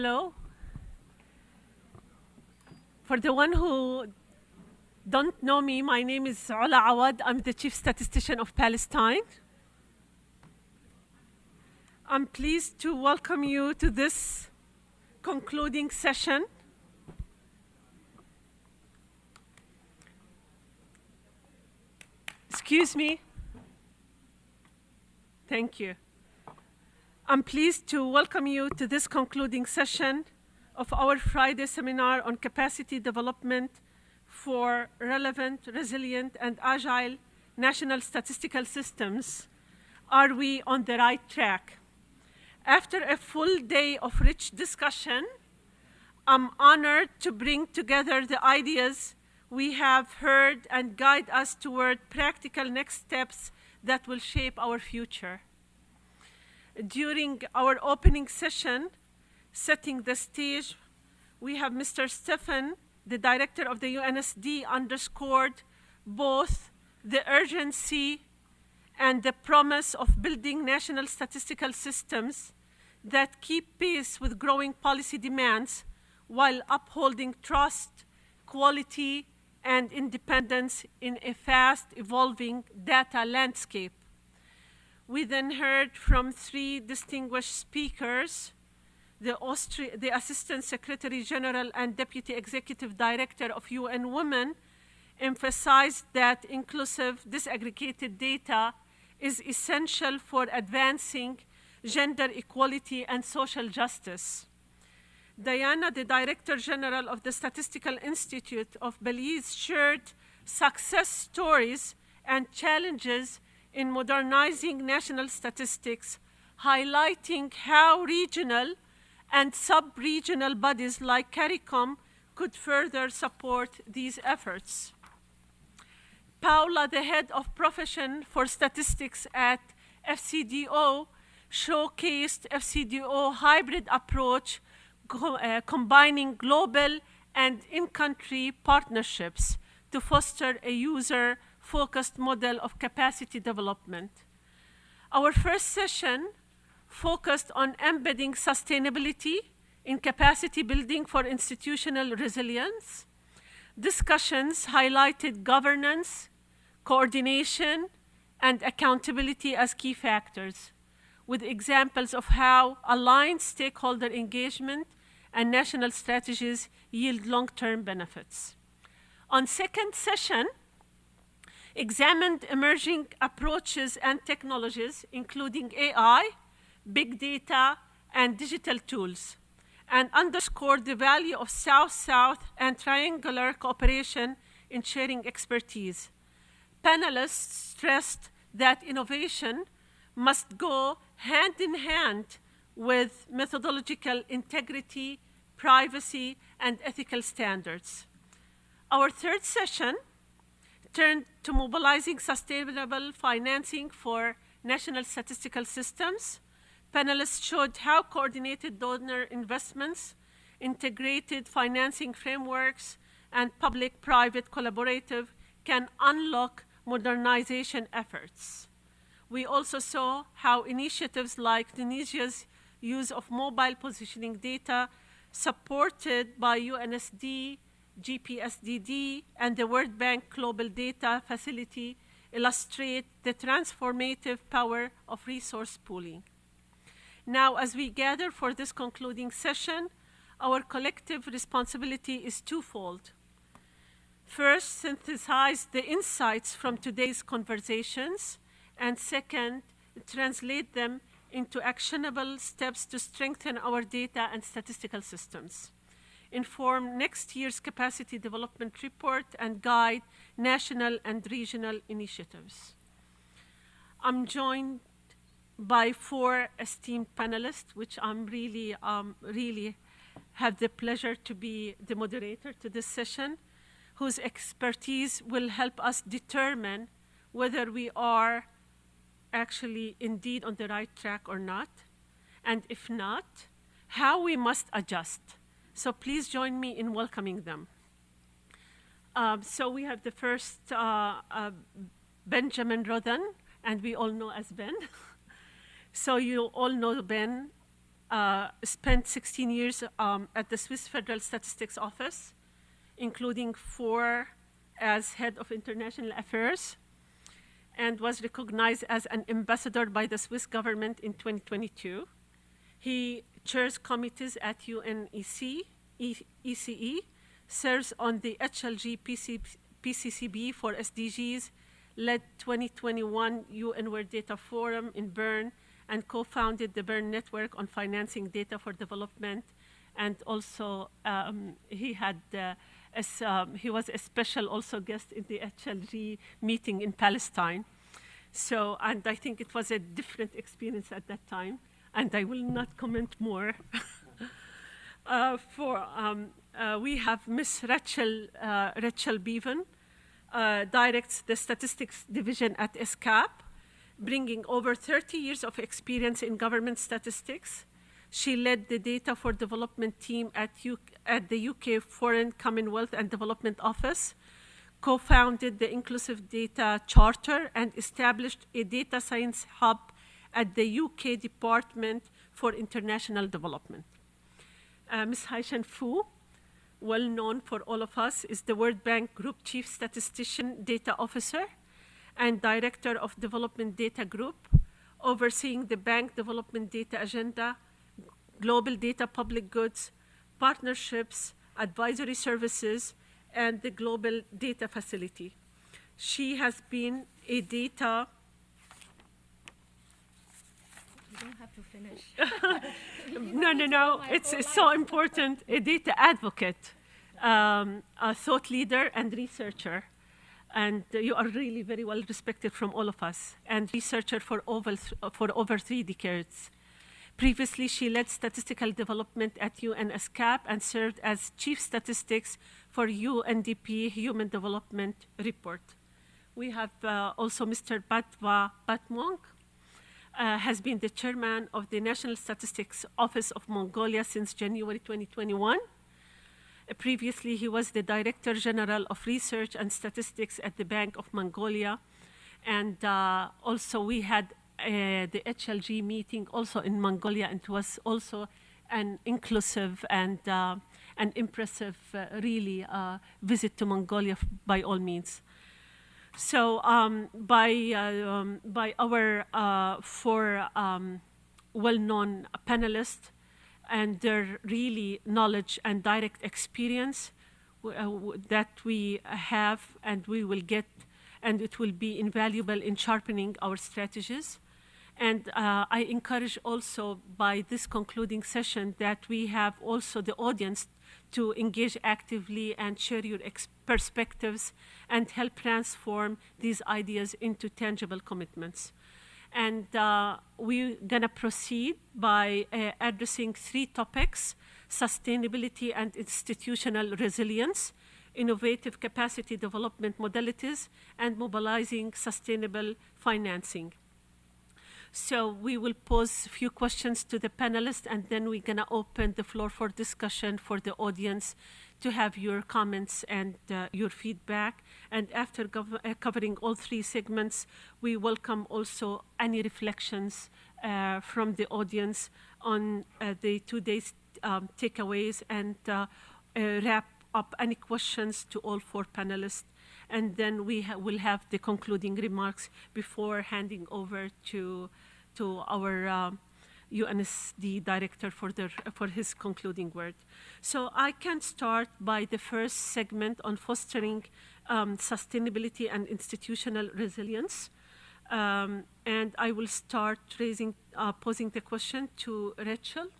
Hello. For the one who don't know me, my name is Awad. I'm the Chief Statistician of Palestine. I'm pleased to welcome you to this concluding session. Excuse me. Thank you. I'm pleased to welcome you to this concluding session of our Friday seminar on capacity development for relevant, resilient, and agile national statistical systems. Are we on the right track? After a full day of rich discussion, I'm honored to bring together the ideas we have heard and guide us toward practical next steps that will shape our future. During our opening session, setting the stage, we have Mr. Stefan, the director of the UNSD, underscored both the urgency and the promise of building national statistical systems that keep pace with growing policy demands while upholding trust, quality, and independence in a fast-evolving data landscape. We then heard from three distinguished speakers, the Assistant Secretary General and Deputy Executive Director of UN Women emphasized that inclusive, disaggregated data is essential for advancing gender equality and social justice. Diana, the Director General of the Statistical Institute of Belize, shared success stories and challenges in modernizing national statistics, highlighting how regional and sub-regional bodies like CARICOM could further support these efforts. Paula, the head of profession for statistics at FCDO, showcased FCDO hybrid approach combining global and in-country partnerships to foster a user-focused model of capacity development. Our first session focused on embedding sustainability in capacity building for institutional resilience. Discussions highlighted governance, coordination, and accountability as key factors, with examples of how aligned stakeholder engagement and national strategies yield long-term benefits. On second session, examined emerging approaches and technologies, including AI, big data, and digital tools, and underscored the value of South-South and triangular cooperation in sharing expertise. Panelists stressed that innovation must go hand in hand with methodological integrity, privacy, and ethical standards. Our third session turned to mobilizing sustainable financing for national statistical systems. Panelists showed how coordinated donor investments, integrated financing frameworks, and public-private collaborative can unlock modernization efforts. We also saw how initiatives like Tunisia's use of mobile positioning data, supported by UNSD, GPSDD, and the World Bank Global Data Facility, illustrate the transformative power of resource pooling. Now, as we gather for this concluding session, our collective responsibility is twofold. First, synthesize the insights from today's conversations, and second, translate them into actionable steps to strengthen our data and statistical systems, inform next year's capacity development report, and guide national and regional initiatives. I'm joined by four esteemed panelists, which I'm really have the pleasure to be the moderator to this session, whose expertise will help us determine whether we are actually indeed on the right track or not, and if not, how we must adjust. So please join me in welcoming them. So we have the first Benjamin Rothen, and we all know as Ben. So you all know Ben spent 16 years at the Swiss Federal Statistics Office, including 4 as head of international affairs, and was recognized as an ambassador by the Swiss government in 2022. He chairs committees at UNECE, serves on the HLG PCCB for SDGs, led 2021 UN World Data Forum in Bern, and co-founded the Bern Network on Financing Data for Development. And also he was a special also guest in the HLG meeting in Palestine. So, and I think it was a different experience at that time, and I will not comment more. We have Ms. Rachael Beaven, directs the Statistics Division at ESCAP, bringing over 30 years of experience in government statistics. She led the Data for Development team at the UK Foreign, Commonwealth and Development Office, co-founded the Inclusive Data Charter, and established a data science hub at the UK Department for International Development. Ms. Haishan, well known for all of us, is the World Bank Group Chief Statistician Data Officer and Director of Development Data Group, overseeing the bank development data agenda, global data public goods, partnerships, advisory services, and the Global Data Facility. She has been a data... You don't have to finish. No, it's so important. A data advocate, a thought leader, and researcher. And you are really very well respected from all of us, and researcher for over 3 decades. Previously, she led statistical development at UNSCAP and served as chief statistics for UNDP Human Development Report. We have also Mr. Batmunkh, has been the chairman of the National Statistics Office of Mongolia since January 2021. Previously, he was the Director General of Research and Statistics at the Bank of Mongolia. And also we had the HLG meeting also in Mongolia, and it was also an inclusive and an impressive, really, visit to Mongolia by all means. So by our 4 well-known panelists, and their really knowledge and direct experience that we have and we will get, and it will be invaluable in sharpening our strategies. And I encourage also by this concluding session that we have also the audience to engage actively and share your perspectives and help transform these ideas into tangible commitments. And we're going to proceed by addressing 3 topics: sustainability and institutional resilience, innovative capacity development modalities, and mobilizing sustainable financing. So we will pose a few questions to the panelists, and then we're going to open the floor for discussion for the audience to have your comments and your feedback. And after covering all 3 segments, we welcome also any reflections from the audience on the 2 days takeaways, and wrap up any questions to all 4 panelists. And then we will have the concluding remarks before handing over to our UNSD director for his concluding word. So I can start by the first segment on fostering sustainability and institutional resilience. And I will start posing the question to Rachael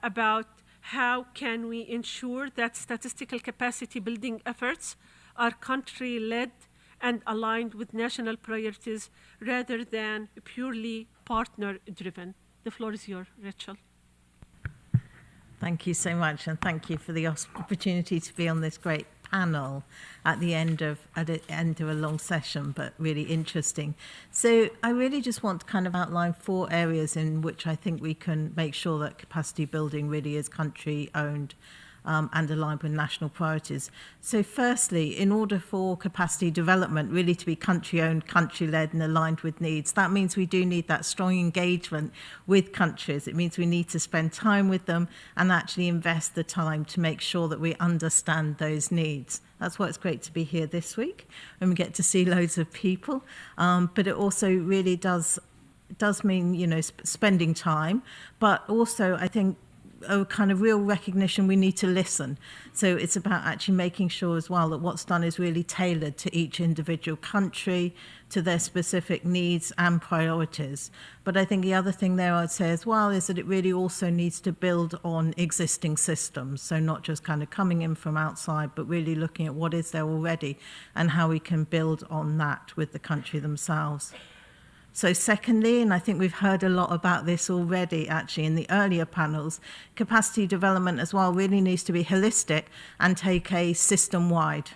about how can we ensure that statistical capacity building efforts are country-led and aligned with national priorities rather than purely partner-driven. The floor is yours, Rachael. Thank you so much, and thank you for the opportunity to be on this great panel at the end of a long session, but really interesting. So I really just want to kind of outline 4 areas in which I think we can make sure that capacity building really is country-owned and aligned with national priorities. So firstly, in order for capacity development really to be country-owned, country-led and aligned with needs, that means we do need that strong engagement with countries. It means we need to spend time with them and actually invest the time to make sure that we understand those needs. That's why it's great to be here this week and we get to see loads of people. But it also really does mean, you know, spending time, but also I think a kind of real recognition we need to listen. So it's about actually making sure as well that what's done is really tailored to each individual country, to their specific needs and priorities. But I think the other thing there I'd say as well is that it really also needs to build on existing systems. So not just kind of coming in from outside, but really looking at what is there already and how we can build on that with the country themselves. So secondly, and I think we've heard a lot about this already actually in the earlier panels, capacity development as well really needs to be holistic and take a system-wide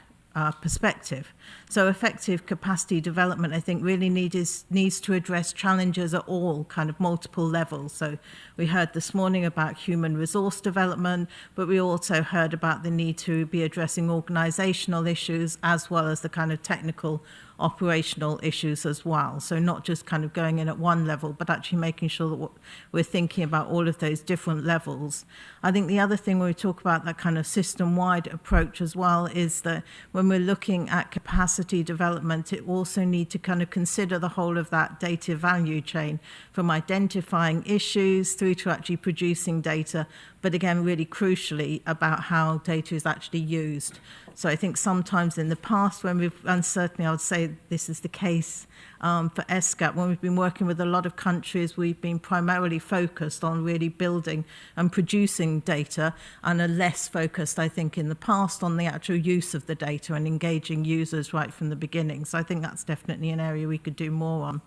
perspective. So effective capacity development, I think, really needs to address challenges at all kind of multiple levels. So we heard this morning about human resource development, but we also heard about the need to be addressing organizational issues as well as the kind of technical operational issues as well. So not just kind of going in at one level, but actually making sure that we're thinking about all of those different levels. I think the other thing when we talk about that kind of system-wide approach as well is that when we're looking at capacity development, it also need to kind of consider the whole of that data value chain, from identifying issues through to actually producing data, but again, really crucially about how data is actually used. So I think sometimes in the past when we've, and certainly I would say this is the case for ESCAP, when we've been working with a lot of countries, we've been primarily focused on really building and producing data and are less focused, I think, in the past on the actual use of the data and engaging users right from the beginning. So I think that's definitely an area we could do more on.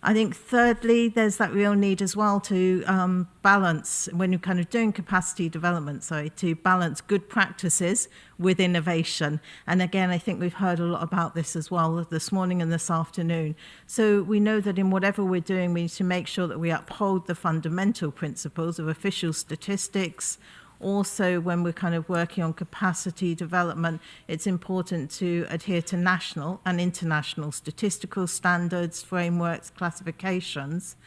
I think thirdly, there's that real need as well to balance, when you're kind of doing capacity development, to balance good practices with innovation. And again, I think we've heard a lot about this as well this morning and this afternoon. So we know that in whatever we're doing, we need to make sure that we uphold the fundamental principles of official statistics. Also, when we're kind of working on capacity development, it's important to adhere to national and international statistical standards, frameworks, classifications.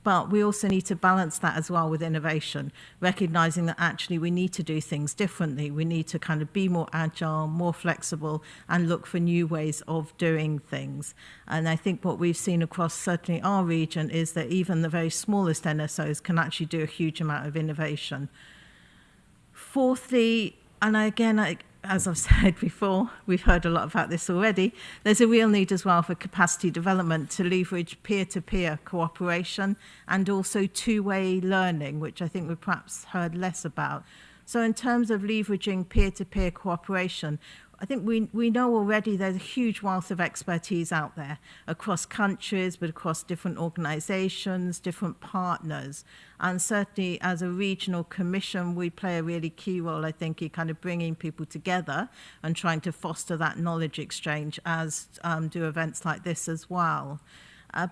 But we also need to balance that as well with innovation, recognizing that actually we need to do things differently. We need to kind of be more agile, more flexible, and look for new ways of doing things. And I think what we've seen across certainly our region is that even the very smallest NSOs can actually do a huge amount of innovation. Fourthly, and again, as I've said before, we've heard a lot about this already, there's a real need as well for capacity development to leverage peer-to-peer cooperation and also two-way learning, which I think we've perhaps heard less about. So in terms of leveraging peer-to-peer cooperation, I think we know already there's a huge wealth of expertise out there across countries, but across different organizations, different partners. And certainly as a regional commission, we play a really key role, I think, in kind of bringing people together and trying to foster that knowledge exchange, as do events like this as well.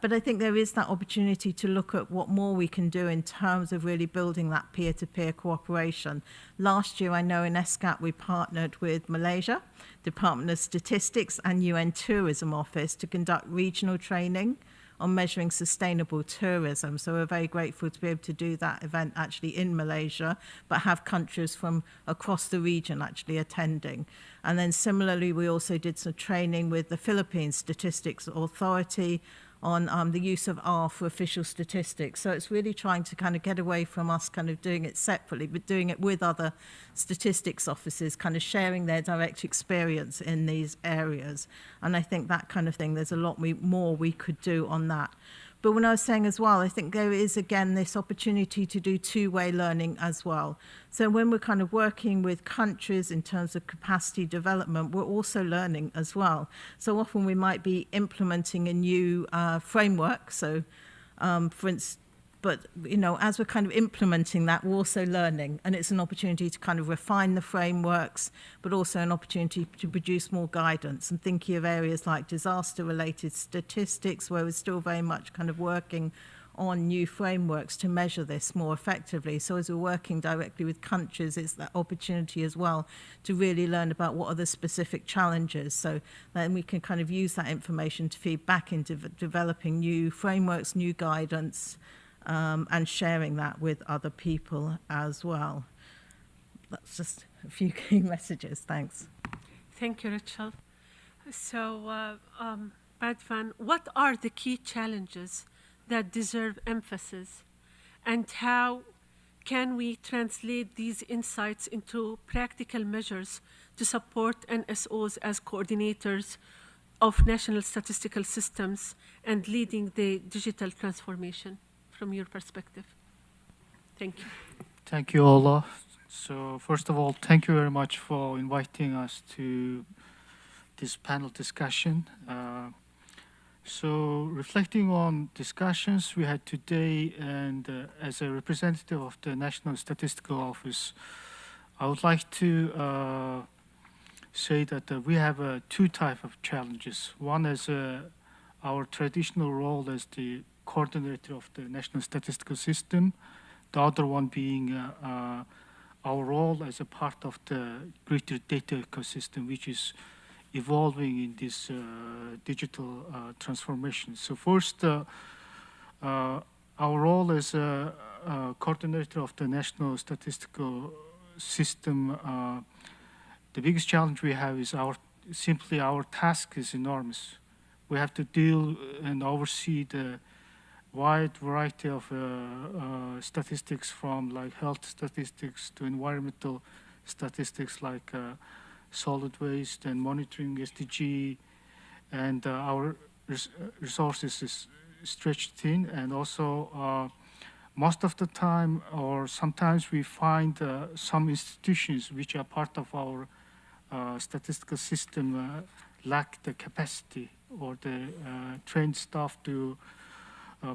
But I think there is that opportunity to look at what more we can do in terms of really building that peer-to-peer cooperation. Last year, I know in ESCAP, we partnered with Malaysia, Department of Statistics and UN Tourism Office to conduct regional training on measuring sustainable tourism. So we're very grateful to be able to do that event actually in Malaysia, but have countries from across the region actually attending. And then similarly, we also did some training with the Philippine Statistics Authority on the use of R for official statistics. So it's really trying to kind of get away from us kind of doing it separately, but doing it with other statistics offices, kind of sharing their direct experience in these areas. And I think that kind of thing, there's a lot more we could do on that. But when I was saying as well, I think there is, again, this opportunity to do two-way learning as well. So when we're kind of working with countries in terms of capacity development, we're also learning as well. So often we might be implementing a new framework. So for instance, but, you know, as we're kind of implementing that, we're also learning. And it's an opportunity to kind of refine the frameworks, but also an opportunity to produce more guidance. And thinking of areas like disaster-related statistics, where we're still very much kind of working on new frameworks to measure this more effectively. So as we're working directly with countries, it's that opportunity as well to really learn about what are the specific challenges. So then we can kind of use that information to feed back into developing new frameworks, new guidance, and sharing that with other people as well. That's just a few key messages. Thanks. Thank you, Rachael. So, Batdavaa, what are the key challenges that deserve emphasis, and how can we translate these insights into practical measures to support NSOs as coordinators of national statistical systems and leading the digital transformation from your perspective? Thank you. Thank you, Ola. So first of all, thank you very much for inviting us to this panel discussion. So reflecting on discussions we had today, and as a representative of the National Statistical Office, I would like to say that we have two types of challenges. One is our traditional role as the coordinator of the National Statistical System, the other one being our role as a part of the greater data ecosystem, which is evolving in this digital transformation. So first, our role as a coordinator of the National Statistical System, the biggest challenge we have is simply our task is enormous. We have to deal and oversee the wide variety of statistics, from like health statistics to environmental statistics like solid waste and monitoring SDG, and our resources is stretched thin, and also most of the time or sometimes we find some institutions which are part of our statistical system lack the capacity or the trained staff to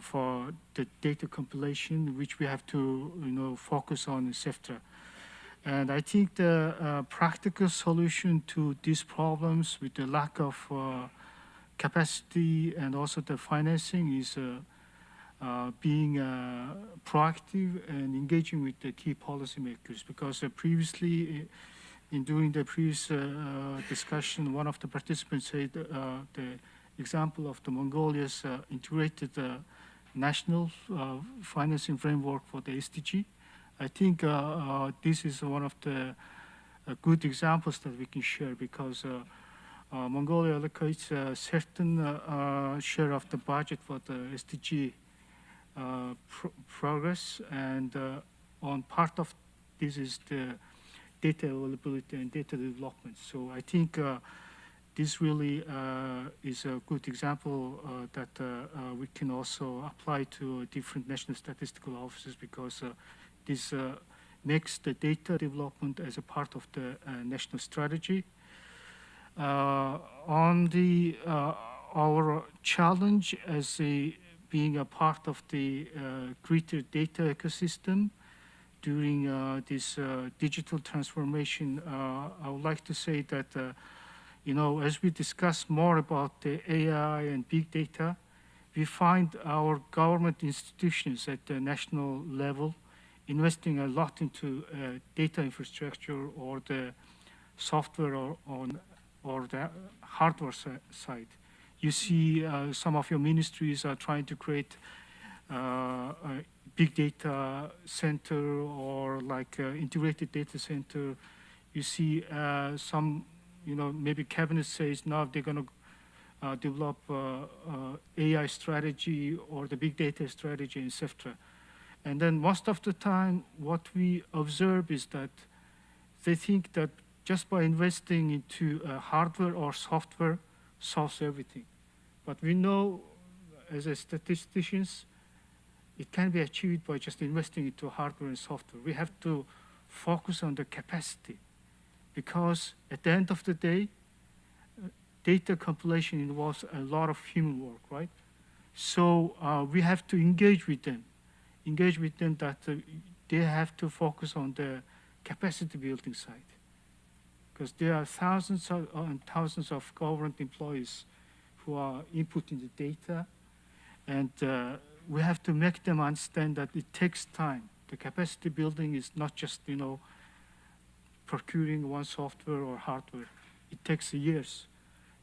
for the data compilation, which we have to focus on, etc. And I think the practical solution to these problems with the lack of capacity and also the financing is being proactive and engaging with the key policymakers. Because previously, in doing the previous discussion, one of the participants said the example of the Mongolia's integrated national financing framework for the SDG. I think this is one of the good examples that we can share, because Mongolia allocates a certain share of the budget for the SDG progress, and on part of this is the data availability and data development. So I think this really is a good example that we can also apply to different national statistical offices, because this makes the data development as a part of the national strategy. On the our challenge as being a part of the greater data ecosystem during this digital transformation, I would like to say that as we discuss more about the AI and big data, we find our government institutions at the national level investing a lot into data infrastructure or the software or the hardware side. You see some of your ministries are trying to create a big data center or like integrated data center. You see some, maybe cabinet says now they're going to develop AI strategy or the big data strategy, etc. And then most of the time, what we observe is that they think that just by investing into hardware or software solves everything. But we know, as a statisticians, it can be achieved by just investing into hardware and software. We have to focus on the capacity, because at the end of the day, data compilation involves a lot of human work, right? So we have to engage with them that they have to focus on the capacity building side, because there are thousands and thousands of government employees who are inputting the data, and we have to make them understand that it takes time. The capacity building is not just, procuring one software or hardware. It takes years.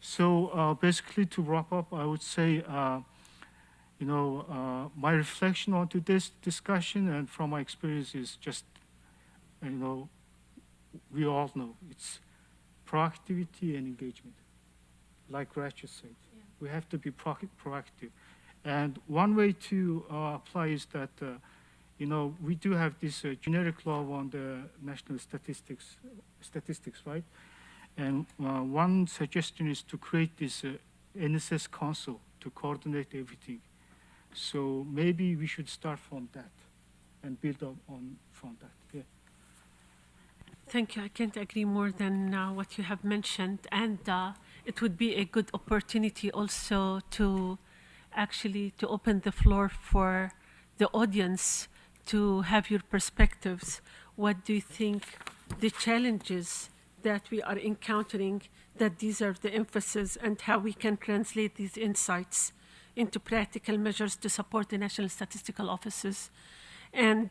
So basically, to wrap up, I would say, my reflection onto this discussion and from my experience is just, we all know it's proactivity and engagement. Like Rachael said, we have to be proactive. And one way to apply is that, we do have this generic law on the national statistics, right? And one suggestion is to create this NSS council to coordinate everything. So maybe we should start from that and build up from that. Yeah. Thank you. I can't agree more than what you have mentioned. And it would be a good opportunity also to actually to open the floor for the audience to have your perspectives. What do you think the challenges that we are encountering that deserve the emphasis, and how we can translate these insights into practical measures to support the national statistical offices, and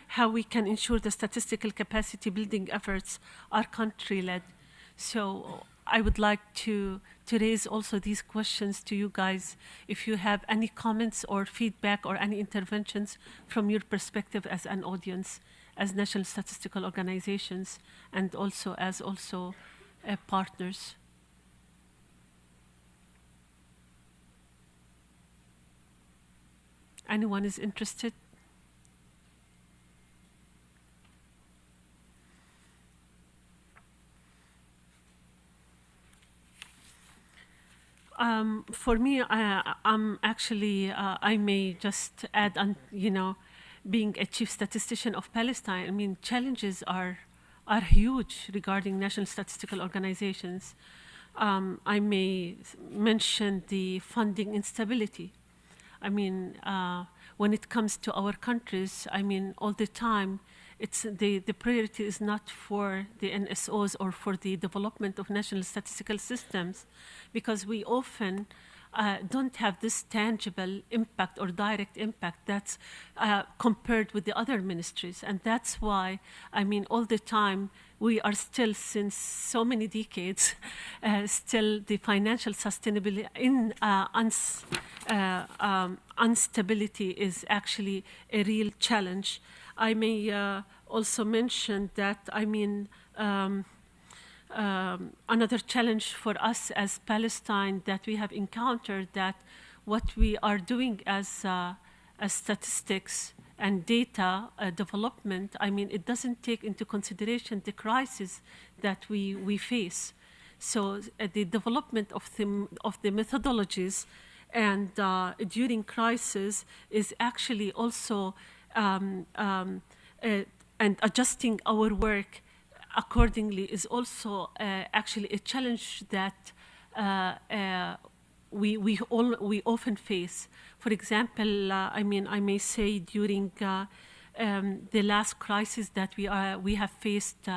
how we can ensure the statistical capacity building efforts are country-led. So I would like to raise also these questions to you guys. If you have any comments or feedback or any interventions from your perspective as an audience, as national statistical organizations, and also as partners. Anyone is interested? For me, I'm actually, I may just add, being a chief statistician of Palestine, I mean, challenges are huge regarding national statistical organizations. I may mention the funding instability. I mean, when it comes to our countries, I mean, all the time, it's the priority is not for the NSOs or for the development of national statistical systems, because we often don't have this tangible impact or direct impact that's compared with the other ministries. And that's why, I mean, all the time, we are still, since so many decades, still the financial sustainability in instability is actually a real challenge. I may also mention that, I mean, another challenge for us as Palestine that we have encountered, that what we are doing as statistics and data development, I mean, it doesn't take into consideration the crisis that we face. So the development of the methodologies and during crisis is actually also and adjusting our work accordingly is also actually a challenge that we often face. For example, I mean, I may say during the last crisis that we have faced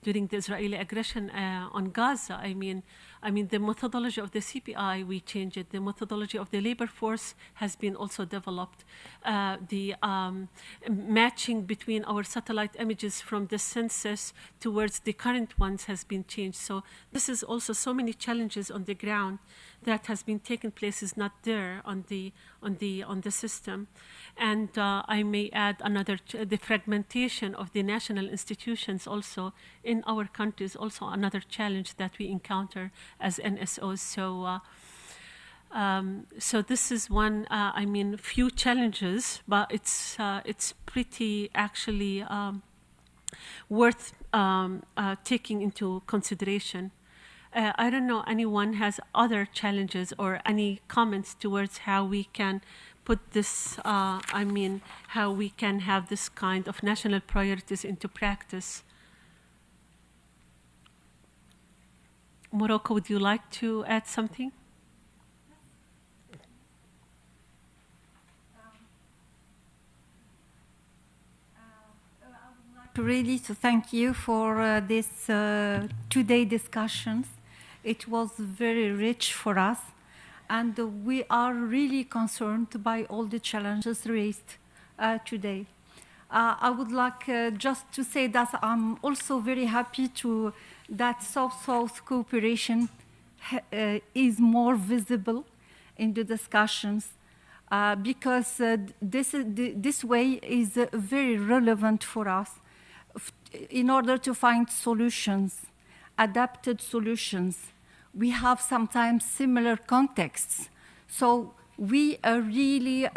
during the Israeli aggression on Gaza, I mean, the methodology of the CPI, we changed it. The methodology of the labor force has been also developed. The matching between our satellite images from the census towards the current ones has been changed. So this is also so many challenges on the ground that has been taking place is not there on the system. And I may add another, the fragmentation of the national institutions also in our countries, also another challenge that we encounter as NSOs. So this is one, I mean, few challenges, but it's pretty actually worth taking into consideration. I don't know, anyone has other challenges or any comments towards how we can put this, I mean, how we can have this kind of national priorities into practice? Morocco, would you like to add something? Really to thank you for this two-day discussions. It was very rich for us, and we are really concerned by all the challenges raised today. I would like just to say that I'm also very happy that South-South cooperation is more visible in the discussions because this way is very relevant for us in order to find solutions, adapted solutions. We have sometimes similar contexts. So we really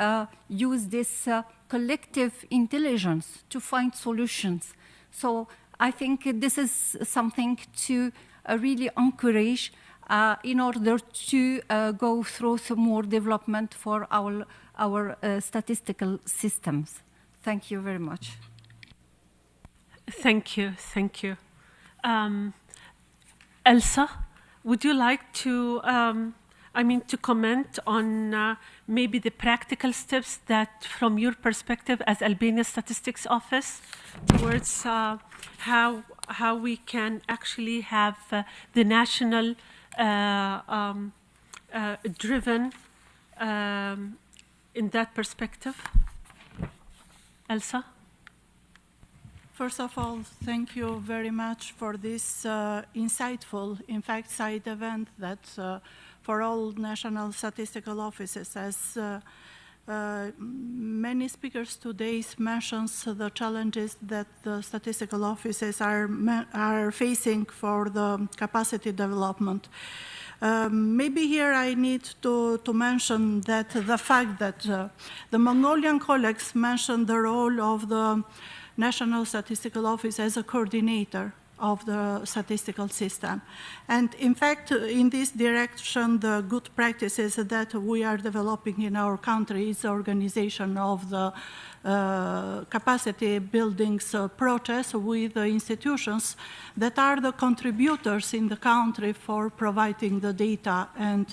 use this collective intelligence to find solutions. So I think this is something to really encourage in order to go through some more development for our statistical systems. Thank you very much. Thank you, thank you. Elsa, would you like to, to comment on maybe the practical steps that, from your perspective as Albania Statistics Office, towards how we can actually have the national driven in that perspective? Elsa? First of all, thank you very much for this insightful, in fact, side event that for all national statistical offices, as many speakers today mentions the challenges that the statistical offices are facing for the capacity development. Maybe here I need to mention that the fact that the Mongolian colleagues mentioned the role of the National Statistical Office as a coordinator of the statistical system. And in fact, in this direction, the good practices that we are developing in our country is the organization of the capacity buildings process with the institutions that are the contributors in the country for providing the data and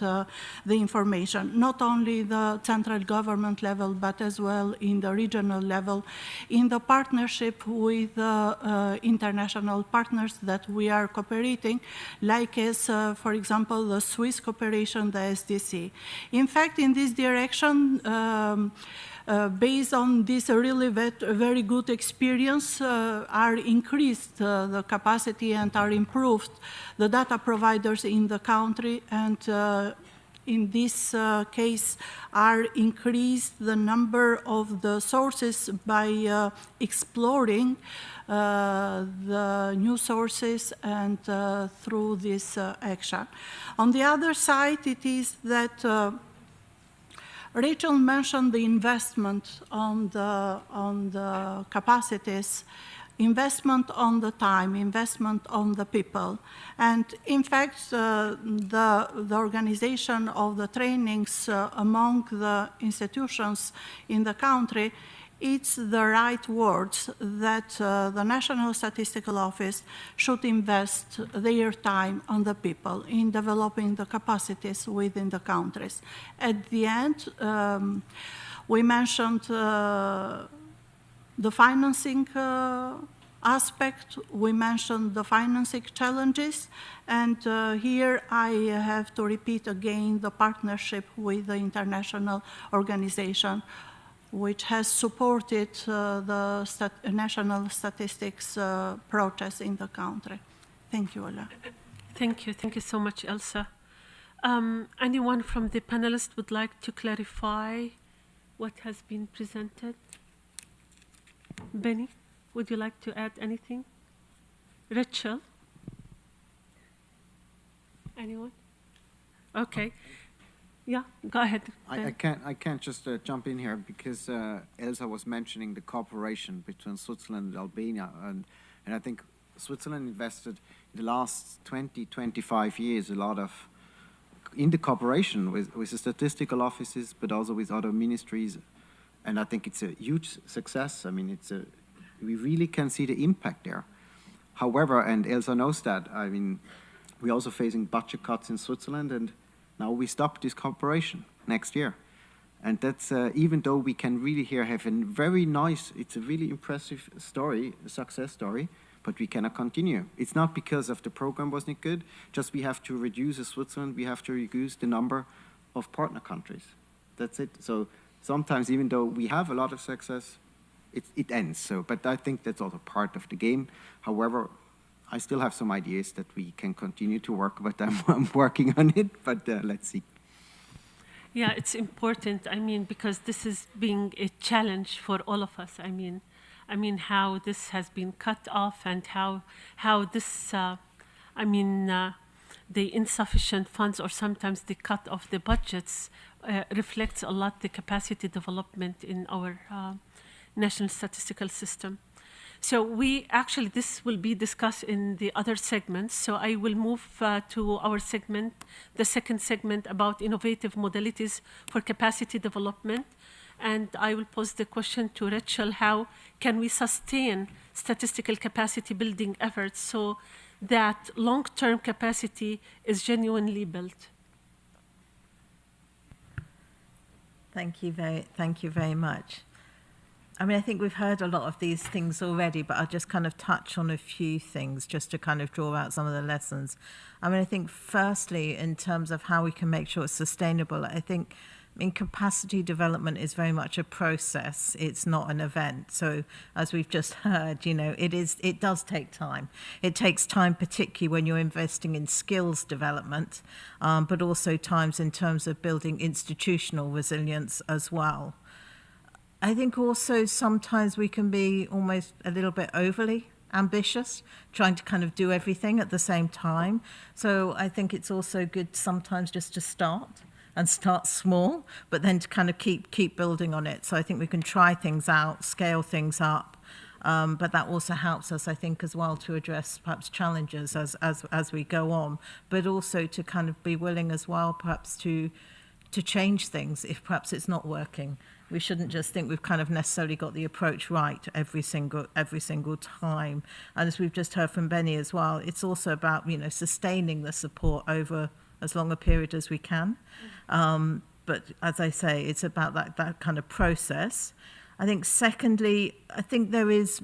the information, not only the central government level, but as well in the regional level, in the partnership with international partners that we are cooperating, like as, for example, the Swiss cooperation, the SDC. In fact, in this direction, based on this really very good experience, are increased the capacity and are improved the data providers in the country, and in this case are increased the number of the sources by exploring the new sources and through this action. On the other side, it is that Rachael mentioned the investment on the capacities, investment on the time, investment on the people. And in fact, the organization of the trainings among the institutions in the country, it's the right words that the National Statistical Office should invest their time on the people in developing the capacities within the countries. At the end, we mentioned the financing aspect, we mentioned the financing challenges, and here I have to repeat again the partnership with the international organization which has supported the national statistics process in the country. Thank you, Ola. Thank you so much, Elsa. Anyone from the panelists would like to clarify what has been presented? Benny, would you like to add anything? Rachael? Anyone? Okay. Yeah, go ahead. I can't just jump in here because Elsa was mentioning the cooperation between Switzerland and Albania, and I think Switzerland invested in the last 20-25 years a lot of in the cooperation with the statistical offices, but also with other ministries, and I think it's a huge success. I mean, we really can see the impact there. However, and Elsa knows that, I mean, we're also facing budget cuts in Switzerland, and now we stop this cooperation next year. And that's, even though we can really here have a very nice, it's a really impressive story, a success story, but we cannot continue. It's not because of the program wasn't good, just we have to reduce in Switzerland, we have to reduce the number of partner countries. That's it. So sometimes, even though we have a lot of success, it ends. So, but I think that's also part of the game. However, I still have some ideas that we can continue to work, but I'm working on it. But let's see. Yeah, it's important. I mean, because this is being a challenge for all of us. I mean, how this has been cut off and how this, the insufficient funds or sometimes the cut of the budgets reflects a lot the capacity development in our national statistical system. So this will be discussed in the other segments. So I will move to our segment, the second segment about innovative modalities for capacity development. And I will pose the question to Rachael: how can we sustain statistical capacity building efforts so that long-term capacity is genuinely built? Thank you very much. I mean, I think we've heard a lot of these things already, but I'll just kind of touch on a few things just to kind of draw out some of the lessons. I mean, I think firstly, in terms of how we can make sure it's sustainable, I mean, capacity development is very much a process. It's not an event. So as we've just heard, you know, it does take time. It takes time, particularly when you're investing in skills development, but also times in terms of building institutional resilience as well. I think also sometimes we can be almost a little bit overly ambitious, trying to kind of do everything at the same time. So I think it's also good sometimes just to start small, but then to kind of keep building on it. So I think we can try things out, scale things up, but that also helps us, I think, as well to address perhaps challenges as we go on, but also to kind of be willing as well perhaps to change things if perhaps it's not working. We shouldn't just think we've kind of necessarily got the approach right every single time. And as we've just heard from Benny as well, it's also about, you know, sustaining the support over as long a period as we can. But as I say, it's about that kind of process. I think secondly, I think there is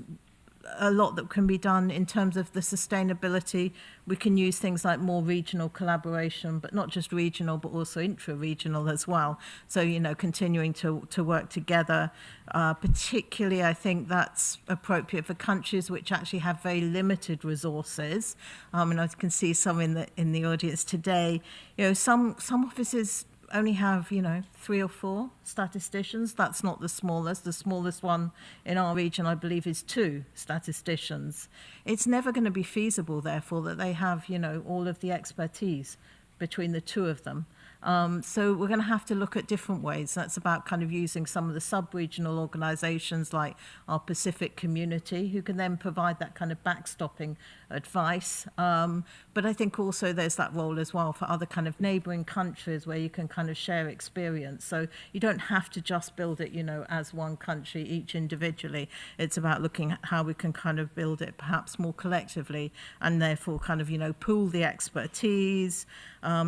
a lot that can be done in terms of the sustainability. We can use things like more regional collaboration, but not just regional, but also intra-regional as well. So, you know, continuing to work together, particularly I think that's appropriate for countries which actually have very limited resources. And I can see some in the audience today. You know, some offices only have, you know, 3 or 4 statisticians. That's not the smallest. The smallest one in our region, I believe, is 2 statisticians. It's never going to be feasible, therefore, that they have, you know, all of the expertise between the 2 of them. So we're going to have to look at different ways. That's about kind of using some of the sub-regional organizations like our Pacific community, who can then provide that kind of backstopping advice. But I think also there's that role as well for other kind of neighboring countries where you can kind of share experience. So you don't have to just build it, you know, as one country, each individually. It's about looking at how we can kind of build it perhaps more collectively and therefore kind of, you know, pool the expertise,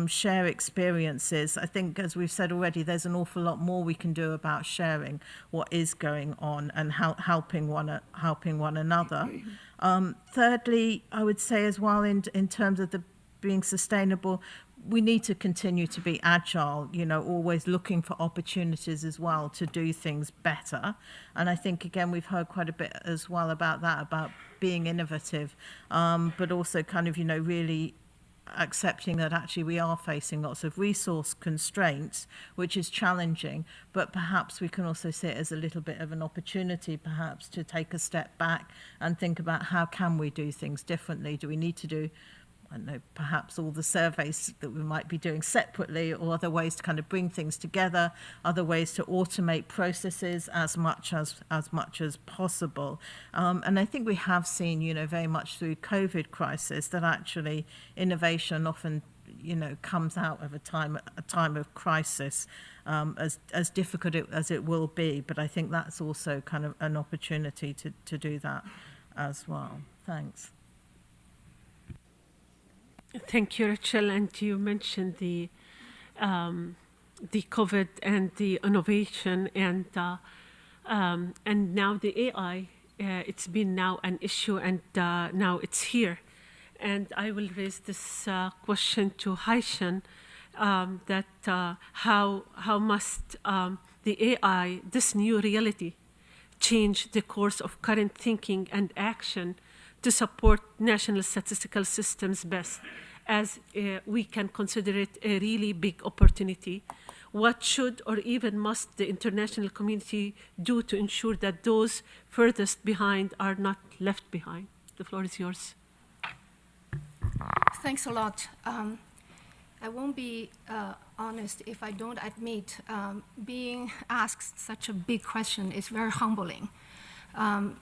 share experiences. I think, as we've said already, there's an awful lot more we can do about sharing what is going on and helping one another. Thirdly, I would say as well, in terms of the being sustainable, we need to continue to be agile, you know, always looking for opportunities as well to do things better. And I think, again, we've heard quite a bit as well about that, about being innovative, but also kind of, you know, really accepting that actually we are facing lots of resource constraints, which is challenging, but perhaps we can also see it as a little bit of an opportunity perhaps to take a step back and think about how can we do things differently. Do we need to do, I don't know, perhaps all the surveys that we might be doing separately, or other ways to kind of bring things together, other ways to automate processes as much as possible. And I think we have seen, you know, very much through COVID crisis that actually innovation often, you know, comes out of a time of crisis, as difficult as it will be. But I think that's also kind of an opportunity to do that as well. Thanks. Thank you, Rachael. And you mentioned the COVID and the innovation, and now the AI. It's been now an issue, and now it's here. And I will raise this question to Haishan. how must the AI, this new reality, change the course of current thinking and action to support national statistical systems best, as we can consider it a really big opportunity. What should or even must the international community do to ensure that those furthest behind are not left behind? The floor is yours. Thanks a lot. I won't be honest if I don't admit being asked such a big question is very humbling.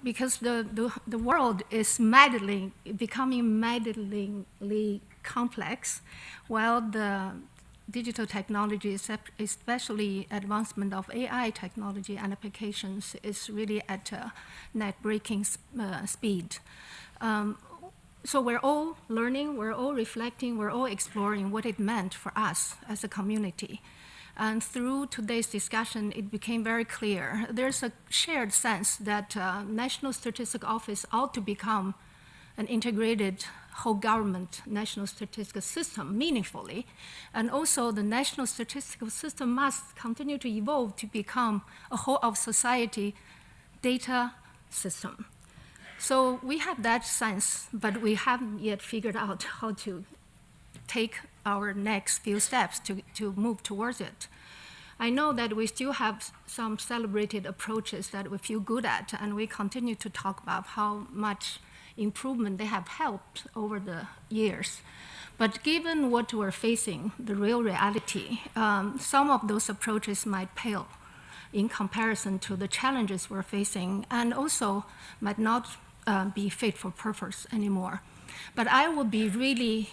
Because the world is becoming maddeningly complex, while the digital technology, especially advancement of AI technology and applications, is really at a net-breaking speed. So we're all learning, we're all reflecting, we're all exploring what it meant for us as a community. And through today's discussion, it became very clear. There's a shared sense that National Statistical Office ought to become an integrated whole government national statistical system meaningfully. And also the national statistical system must continue to evolve to become a whole of society data system. So we have that sense, but we haven't yet figured out how to take our next few steps to move towards it. I know that we still have some celebrated approaches that we feel good at, and we continue to talk about how much improvement they have helped over the years. But given what we're facing, the real reality, some of those approaches might pale in comparison to the challenges we're facing, and also might not be fit for purpose anymore. But I would be really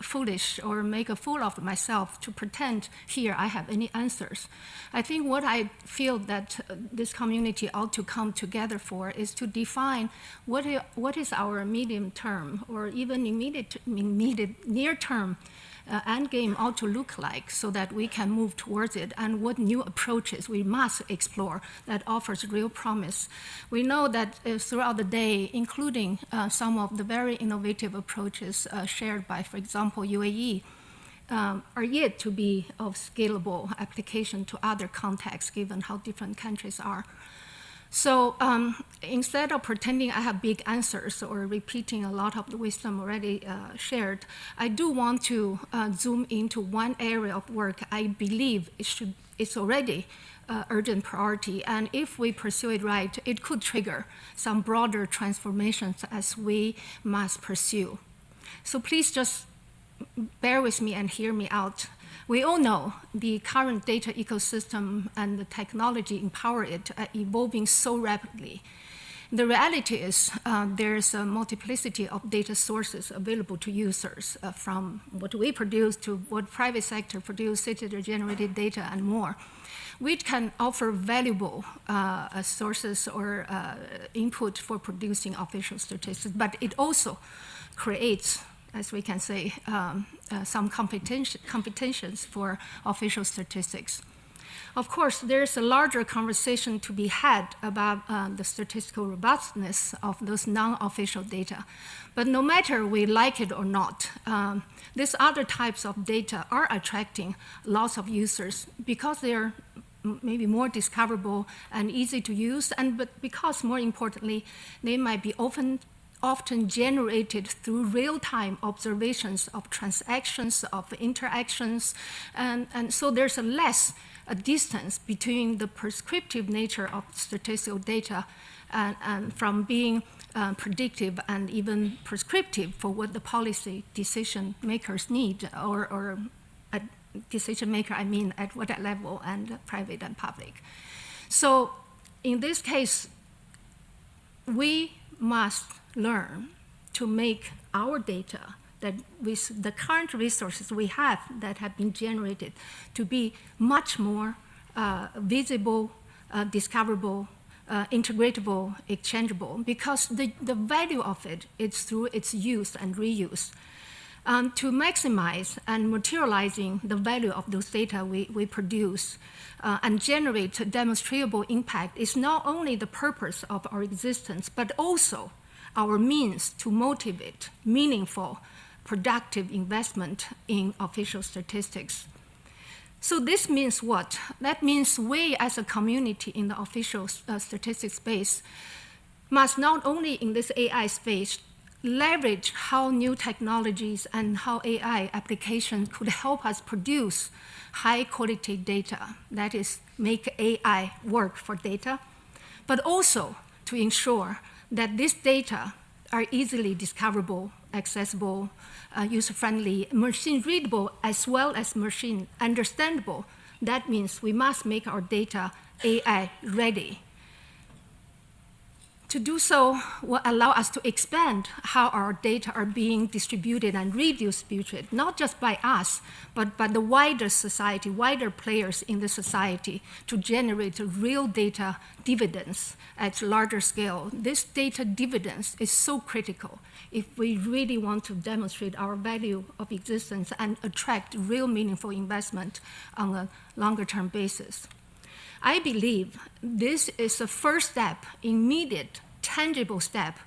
foolish or make a fool of myself to pretend here I have any answers. I think what I feel that this community ought to come together for is to define what is our medium term or even immediate near term end game ought to look like so that we can move towards it, and what new approaches we must explore that offers real promise. We know that throughout the day, including some of the very innovative approaches shared by, for example, UAE, are yet to be of scalable application to other contexts, given how different countries are. So instead of pretending I have big answers or repeating a lot of the wisdom already shared, I do want to zoom into one area of work I believe it's already urgent priority. And if we pursue it right, it could trigger some broader transformations as we must pursue. So please just bear with me and hear me out. We all know the current data ecosystem and the technology empower it are evolving so rapidly. The reality is there's a multiplicity of data sources available to users, from what we produce to what private sector produce, citizen-generated data, and more, which can offer valuable sources or input for producing official statistics. But it also creates, as we can say, some competitions for official statistics. Of course, there's a larger conversation to be had about the statistical robustness of those non-official data. But no matter we like it or not, these other types of data are attracting lots of users because they're maybe more discoverable and easy to use, but because, more importantly, they might be often generated through real-time observations of transactions, of interactions, and so there's a distance between the prescriptive nature of statistical data and from being predictive and even prescriptive for what the policy decision makers need, or a decision maker, I mean, at what level, and private and public. So in this case, we must learn to make our data that with the current resources we have that have been generated to be much more visible, discoverable, integratable, exchangeable, because the value of it is through its use and reuse. To maximize and materializing the value of those data we produce and generate demonstrable impact is not only the purpose of our existence, but also our means to motivate meaningful productive investment in official statistics. So this means what? That means we as a community in the official statistics space must not only in this AI space leverage how new technologies and how AI applications could help us produce high quality data, that is, make AI work for data, but also to ensure that this data are easily discoverable, accessible, user-friendly, machine-readable, as well as machine understandable. That means we must make our data AI-ready. To do so will allow us to expand how our data are being distributed and redistributed, not just by us, but by the wider society, wider players in the society, to generate real data dividends at larger scale. This data dividends is so critical if we really want to demonstrate our value of existence and attract real meaningful investment on a longer-term basis. I believe this is the first step, immediate, tangible step,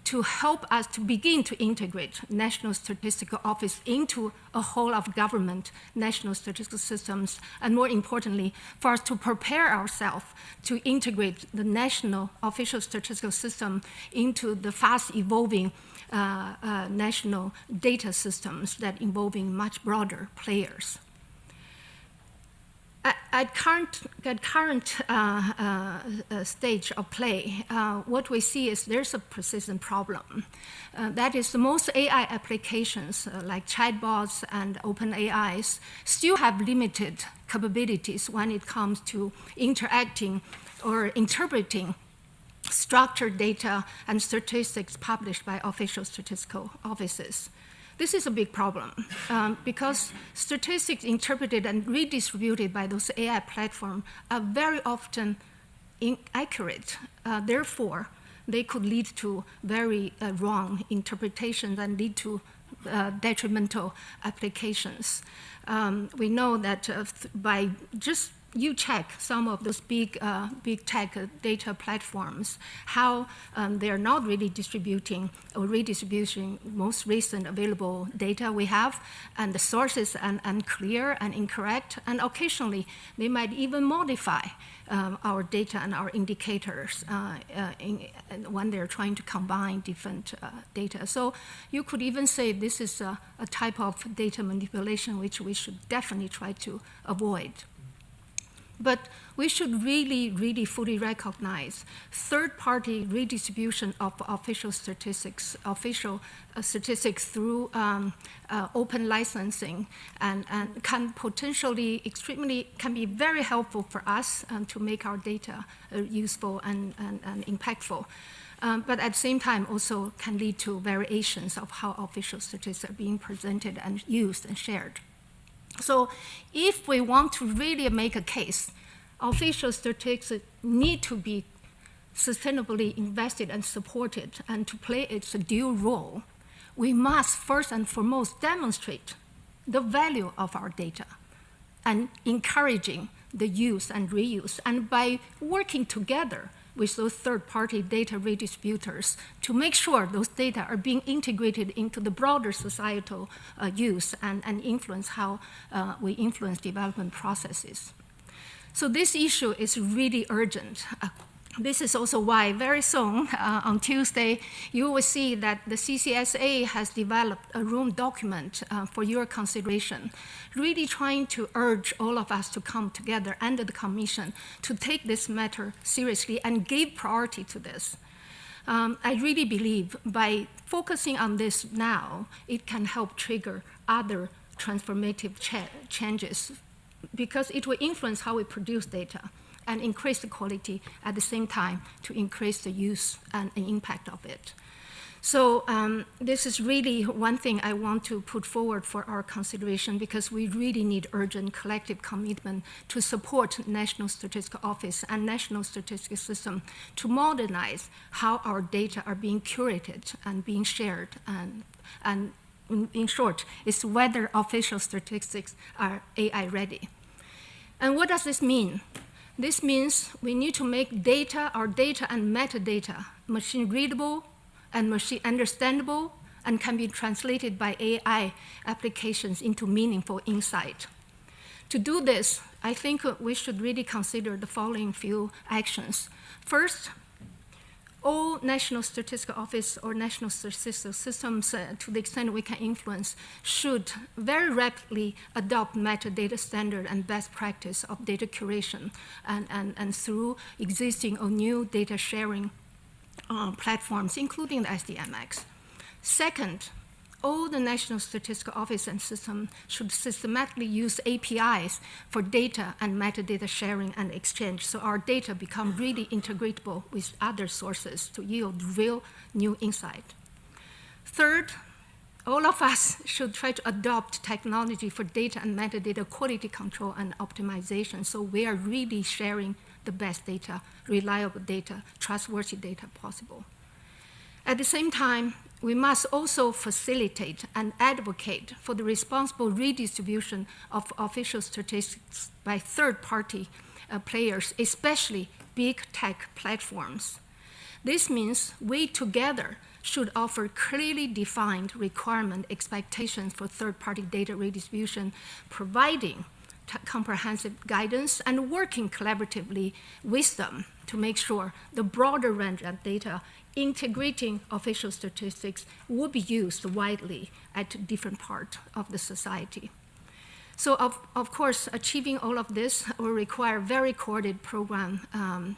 to help us to begin to integrate National Statistical Office into a whole of government national statistical systems, and more importantly, for us to prepare ourselves to integrate the national official statistical system into the fast evolving national data systems that involving much broader players. At current stage of play, what we see is there's a persistent problem. That is, the most AI applications like chatbots and open AIs still have limited capabilities when it comes to interacting or interpreting structured data and statistics published by official statistical offices. This is a big problem because statistics interpreted and redistributed by those AI platforms are very often inaccurate. Therefore, they could lead to very wrong interpretations and lead to detrimental applications. We know that by just you check some of those big tech data platforms, how they're not really distributing or redistributing most recent available data we have, and the sources are unclear and incorrect, and occasionally they might even modify our data and our indicators when they're trying to combine different data. So you could even say this is a type of data manipulation which we should definitely try to avoid. But we should really fully recognize third-party redistribution of official statistics through open licensing, and can potentially can be very helpful for us to make our data useful and impactful. But at the same time also can lead to variations of how official statistics are being presented and used and shared. So if we want to really make a case, official statistics need to be sustainably invested and supported, and to play its dual role, we must first and foremost demonstrate the value of our data and encouraging the use and reuse. And by working together with those third-party data redistributors to make sure those data are being integrated into the broader societal use and influence how we influence development processes. So this issue is really urgent. This is also why very soon, on Tuesday, you will see that the CCSA has developed a room document for your consideration, really trying to urge all of us to come together under the Commission to take this matter seriously and give priority to this. I really believe by focusing on this now, it can help trigger other transformative changes, because it will influence how we produce data and increase the quality at the same time to increase the use and impact of it. So this is really one thing I want to put forward for our consideration, because we really need urgent collective commitment to support National Statistical Office and National Statistical System to modernize how our data are being curated and being shared, and in short, is whether official statistics are AI ready. And what does this mean? This means we need to make data, our data and metadata, machine readable and machine understandable and can be translated by AI applications into meaningful insight. To do this, I think we should really consider the following few actions. First, all National Statistical Office or National Statistical Systems, to the extent we can influence, should very rapidly adopt metadata standard and best practice of data curation and through existing or new data sharing platforms, including the SDMX. Second, all the National Statistical Office and system should systematically use APIs for data and metadata sharing and exchange, so our data become really integratable with other sources to yield real new insight. Third, all of us should try to adopt technology for data and metadata quality control and optimization, so we are really sharing the best data, reliable data, trustworthy data possible. At the same time, we must also facilitate and advocate for the responsible redistribution of official statistics by third-party players, especially big tech platforms. This means we together should offer clearly defined requirement expectations for third-party data redistribution, providing comprehensive guidance and working collaboratively with them to make sure the broader range of data integrating official statistics will be used widely at different parts of the society. So of course, achieving all of this will require a very coordinated program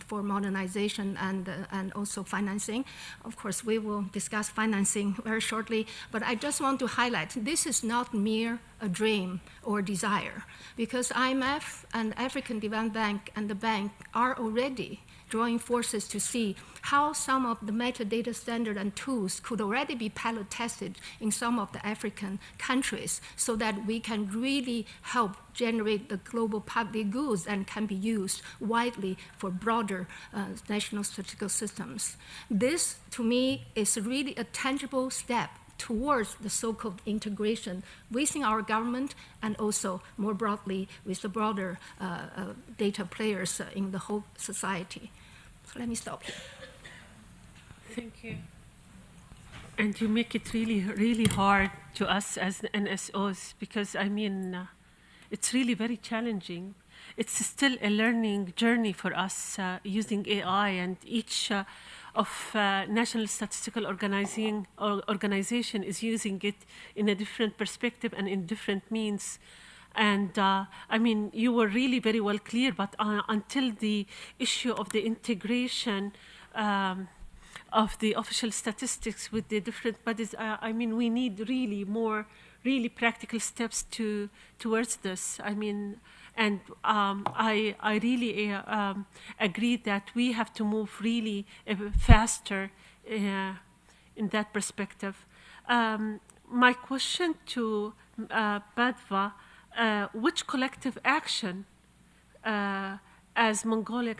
for modernization and also financing. Of course, we will discuss financing very shortly, but I just want to highlight this is not mere a dream or desire, because IMF and African Development Bank and the bank are already drawing forces to see how some of the metadata standard and tools could already be pilot tested in some of the African countries so that we can really help generate the global public goods and can be used widely for broader national statistical systems. This, to me, is really a tangible step towards the so-called integration within our government and also more broadly with the broader data players in the whole society. So let me stop here. Thank you. And you make it really, really hard to us as NSOs because, I mean, it's really very challenging. It's still a learning journey for us using AI, and each of National Statistical Organization is using it in a different perspective and in different means. And I mean, you were really very well clear, but until the issue of the integration of the official statistics with the different bodies, I mean, we need really more really practical steps towards this. I mean, and I really agree that we have to move really faster in that perspective. My question to Batdavaa, which collective action as Mongolia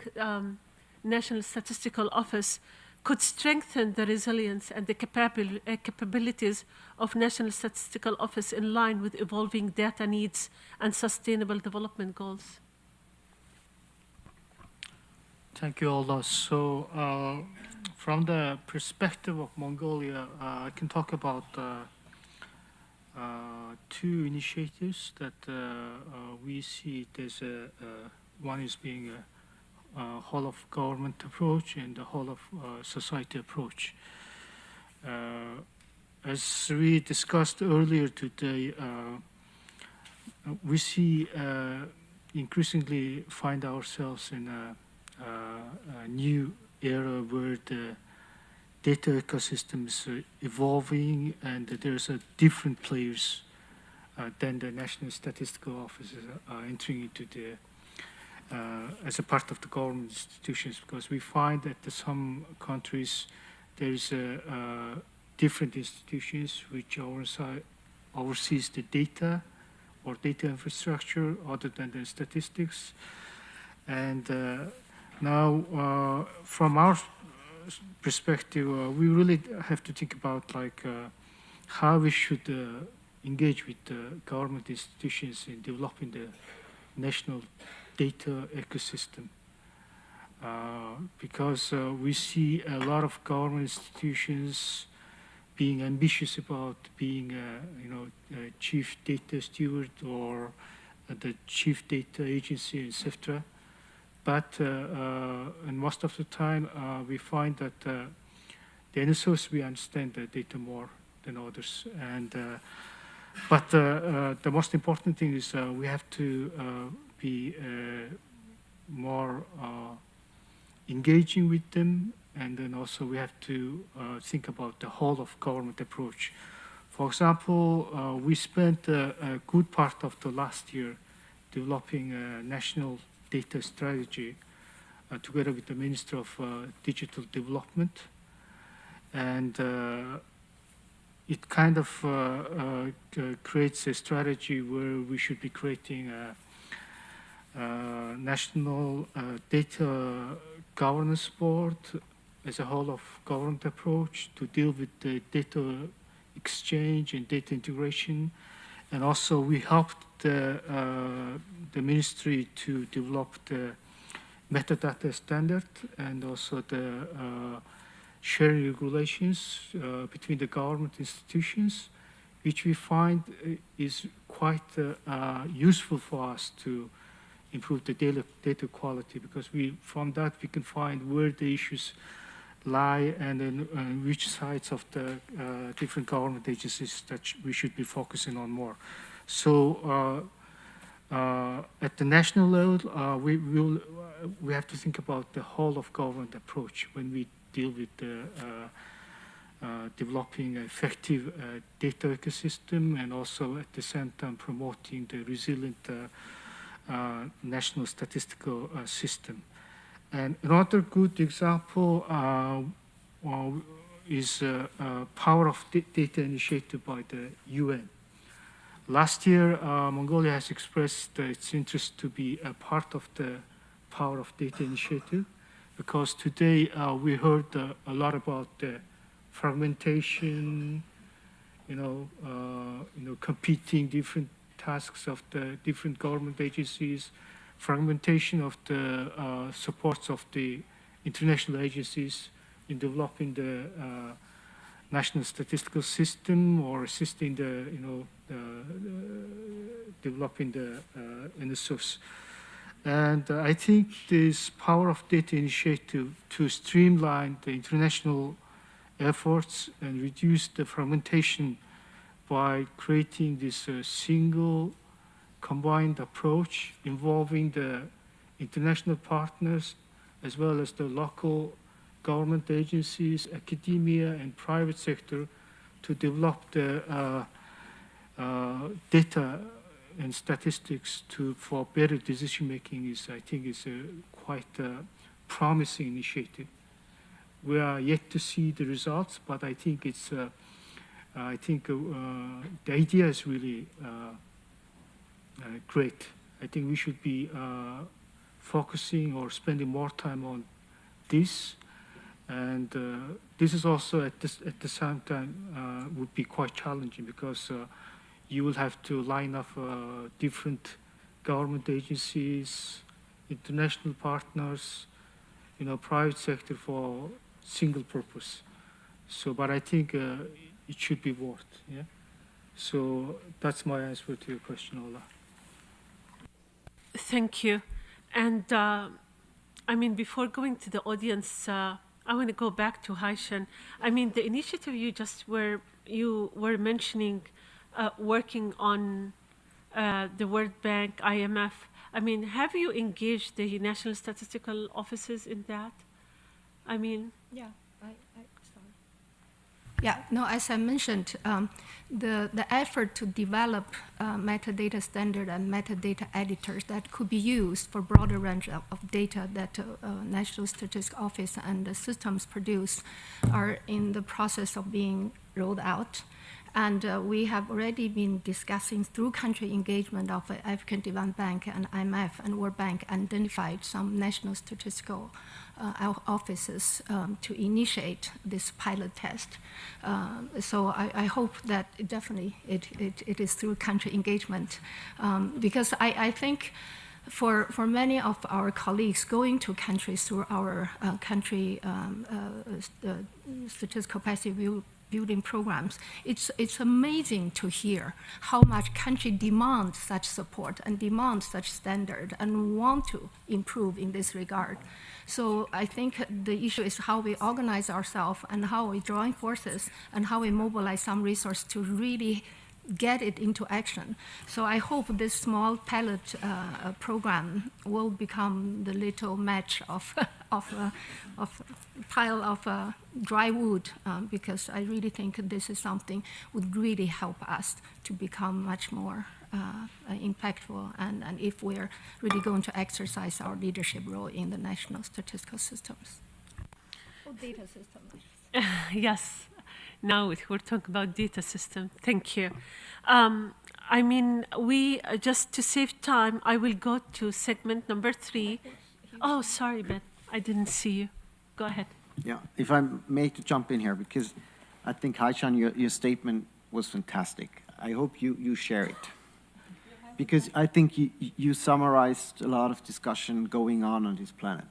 National Statistical Office could strengthen the resilience and the capabilities of National Statistical Office in line with evolving data needs and sustainable development goals? Thank you, Ola. So from the perspective of Mongolia, I can talk about two initiatives that we see. There's one is being a whole of government approach and the whole of society approach. As we discussed earlier today, we see increasingly find ourselves in a new era where the data ecosystem is evolving, and there's different players than the National Statistical Office entering into the as a part of the government institutions, because we find that in some countries there is different institutions which oversees the data or data infrastructure other than the statistics. And now from our perspective, we really have to think about like how we should engage with the government institutions in developing the national data ecosystem, because we see a lot of government institutions being ambitious about being a chief data steward or the chief data agency, etc. But and most of the time we find that the NSOs, we understand the data more than others. And but the most important thing is we have to be more engaging with them, and then also we have to think about the whole of government approach. For example, we spent a good part of the last year developing a national data strategy together with the Minister of Digital Development. And it kind of creates a strategy where we should be creating a national data governance board as a whole of government approach to deal with the data exchange and data integration. And also we helped the ministry to develop the metadata standard and also the sharing regulations between the government institutions, which we find is quite useful for us to improve the data quality, because from that we can find where the issues lie and then which sides of the different government agencies that we should be focusing on more. So at the national level, we have to think about the whole of government approach when we deal with the developing an effective data ecosystem, and also at the same time promoting the resilient national statistical system. And another good example is Power of Data initiative by the UN. Last year, Mongolia has expressed its interest to be a part of the Power of Data initiative, because today we heard a lot about the fragmentation, competing different tasks of the different government agencies, fragmentation of the supports of the international agencies in developing the national statistical system or assisting the, developing the NSOs. And I think this Power of Data initiative to streamline the international efforts and reduce the fragmentation by creating this single combined approach involving the international partners as well as the local government agencies, academia, and private sector to develop the data and statistics for better decision making I think is a quite promising initiative. We are yet to see the results, but I think it's the idea is really great. I think we should be focusing or spending more time on this, and this is also at the same time would be quite challenging, because you will have to line up different government agencies, international partners, private sector for single purpose. So, but I think it should be worth. Yeah. So that's my answer to your question, Ola. Thank you. And I mean, before going to the audience, I want to go back to Haishan. I mean, the initiative you were mentioning, working on the World Bank, IMF. I mean, have you engaged the national statistical offices in that? I mean, yeah, sorry. Yeah, no, as I mentioned, the effort to develop metadata standard and metadata editors that could be used for broader range of data that National Statistical Office and the systems produce are in the process of being rolled out. And we have already been discussing through country engagement of African Development Bank and IMF and World Bank identified some national statistical offices to initiate this pilot test. So I hope that it is through country engagement, because I think for many of our colleagues going to countries through our country statistical capacity building programs, it's amazing to hear how much country demands such support and demands such standard and want to improve in this regard. So I think the issue is how we organize ourselves and how we join forces and how we mobilize some resource to really get it into action. So I hope this small pilot program will become the little match of pile of dry wood, because I really think this is something would really help us to become much more impactful, and if we're really going to exercise our leadership role in the national statistical systems. Or data systems. Yes. Now we're talking about data system. Thank you. I mean, we, just to save time, I will go to segment number 3. Oh, sorry, Ben. I didn't see you. Go ahead. Yeah, if I may to jump in here, because I think, Haishan, your statement was fantastic. I hope you share it. Because I think you summarized a lot of discussion going on this planet.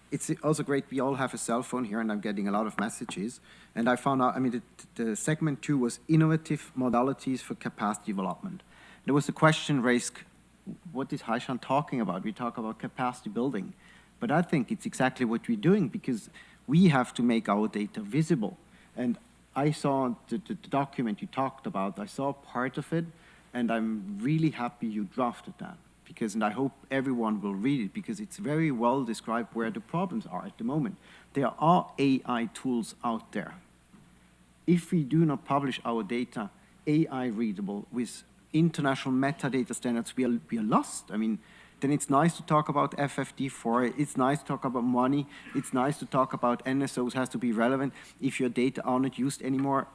It's also great, we all have a cell phone here, and I'm getting a lot of messages. And I found out, I mean, the segment 2 was innovative modalities for capacity development. There was a question raised, what is Haishan talking about? We talk about capacity building. But I think it's exactly what we're doing, because we have to make our data visible. And I saw the document you talked about, I saw part of it, and I'm really happy you drafted that. And I hope everyone will read it, because it's very well described where the problems are at the moment. There are AI tools out there. If we do not publish our data AI readable with international metadata standards, we are lost. I mean, then it's nice to talk about FFD4, it's nice to talk about money, it's nice to talk about NSOs has to be relevant. If your data are not used anymore,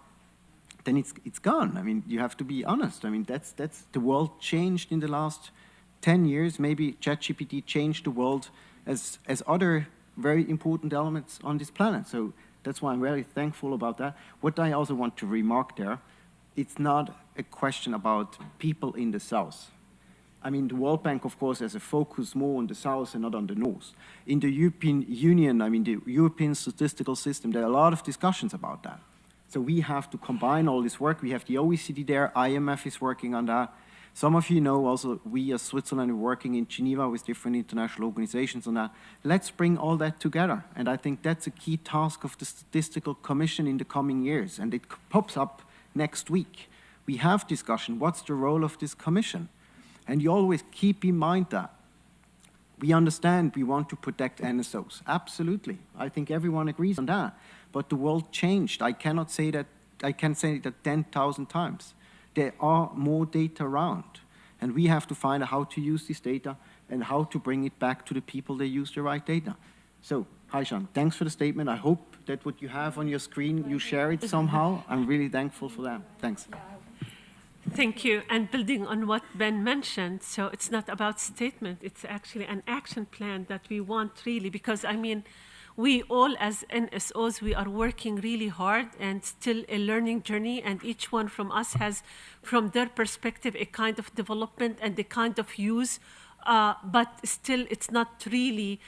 then it's gone. I mean, you have to be honest. I mean, that's the world changed in the last 10 years, maybe ChatGPT changed the world as other very important elements on this planet. So that's why I'm very thankful about that. What I also want to remark there, it's not a question about people in the South. I mean, the World Bank, of course, has a focus more on the South and not on the North. In the European Union, I mean, the European statistical system, there are a lot of discussions about that. So we have to combine all this work. We have the OECD there, IMF is working on that. Some of you know also we as Switzerland are working in Geneva with different international organizations on that. Let's bring all that together. And I think that's a key task of the Statistical Commission in the coming years. And it pops up next week. We have discussion, what's the role of this commission? And you always keep in mind that. We understand we want to protect NSOs. Absolutely. I think everyone agrees on that. But the world changed. I can say that 10,000 times. There are more data around, and we have to find out how to use this data and how to bring it back to the people that use the right data. So, Haishan, thanks for the statement. I hope that what you have on your screen, you share it somehow. I'm really thankful for that. Thanks. Thank you. And building on what Ben mentioned, so it's not about statement, it's actually an action plan that we want really, because I mean, we all as NSOs, we are working really hard and still a learning journey, and each one from us has, from their perspective, a kind of development and a kind of use, but still it's not really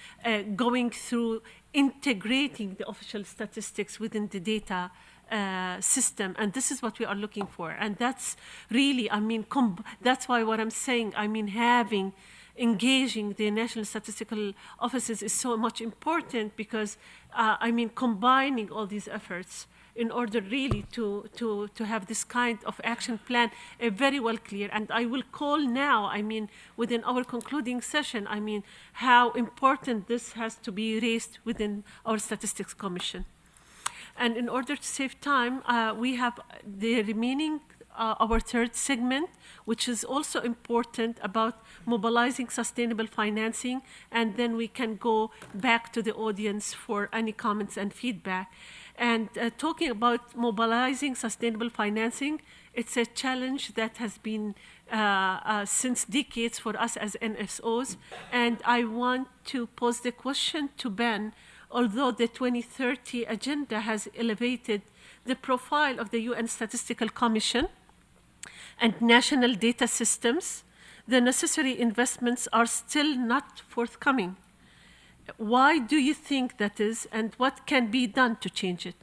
going through integrating the official statistics within the data system, and this is what we are looking for. And that's really, I mean, that's why what I'm saying, I mean, engaging the national statistical offices is so much important, because I mean, combining all these efforts in order really to have this kind of action plan very well clear. And I will call now, I mean, within our concluding session, I mean, how important this has to be raised within our Statistics Commission. And in order to save time, we have the remaining our third segment, which is also important, about mobilizing sustainable financing, and then we can go back to the audience for any comments and feedback. And talking about mobilizing sustainable financing, it's a challenge that has been since decades for us as NSOs. And I want to pose the question to Ben, although the 2030 agenda has elevated the profile of the UN Statistical Commission and national data systems, the necessary investments are still not forthcoming. Why do you think that is, and what can be done to change it?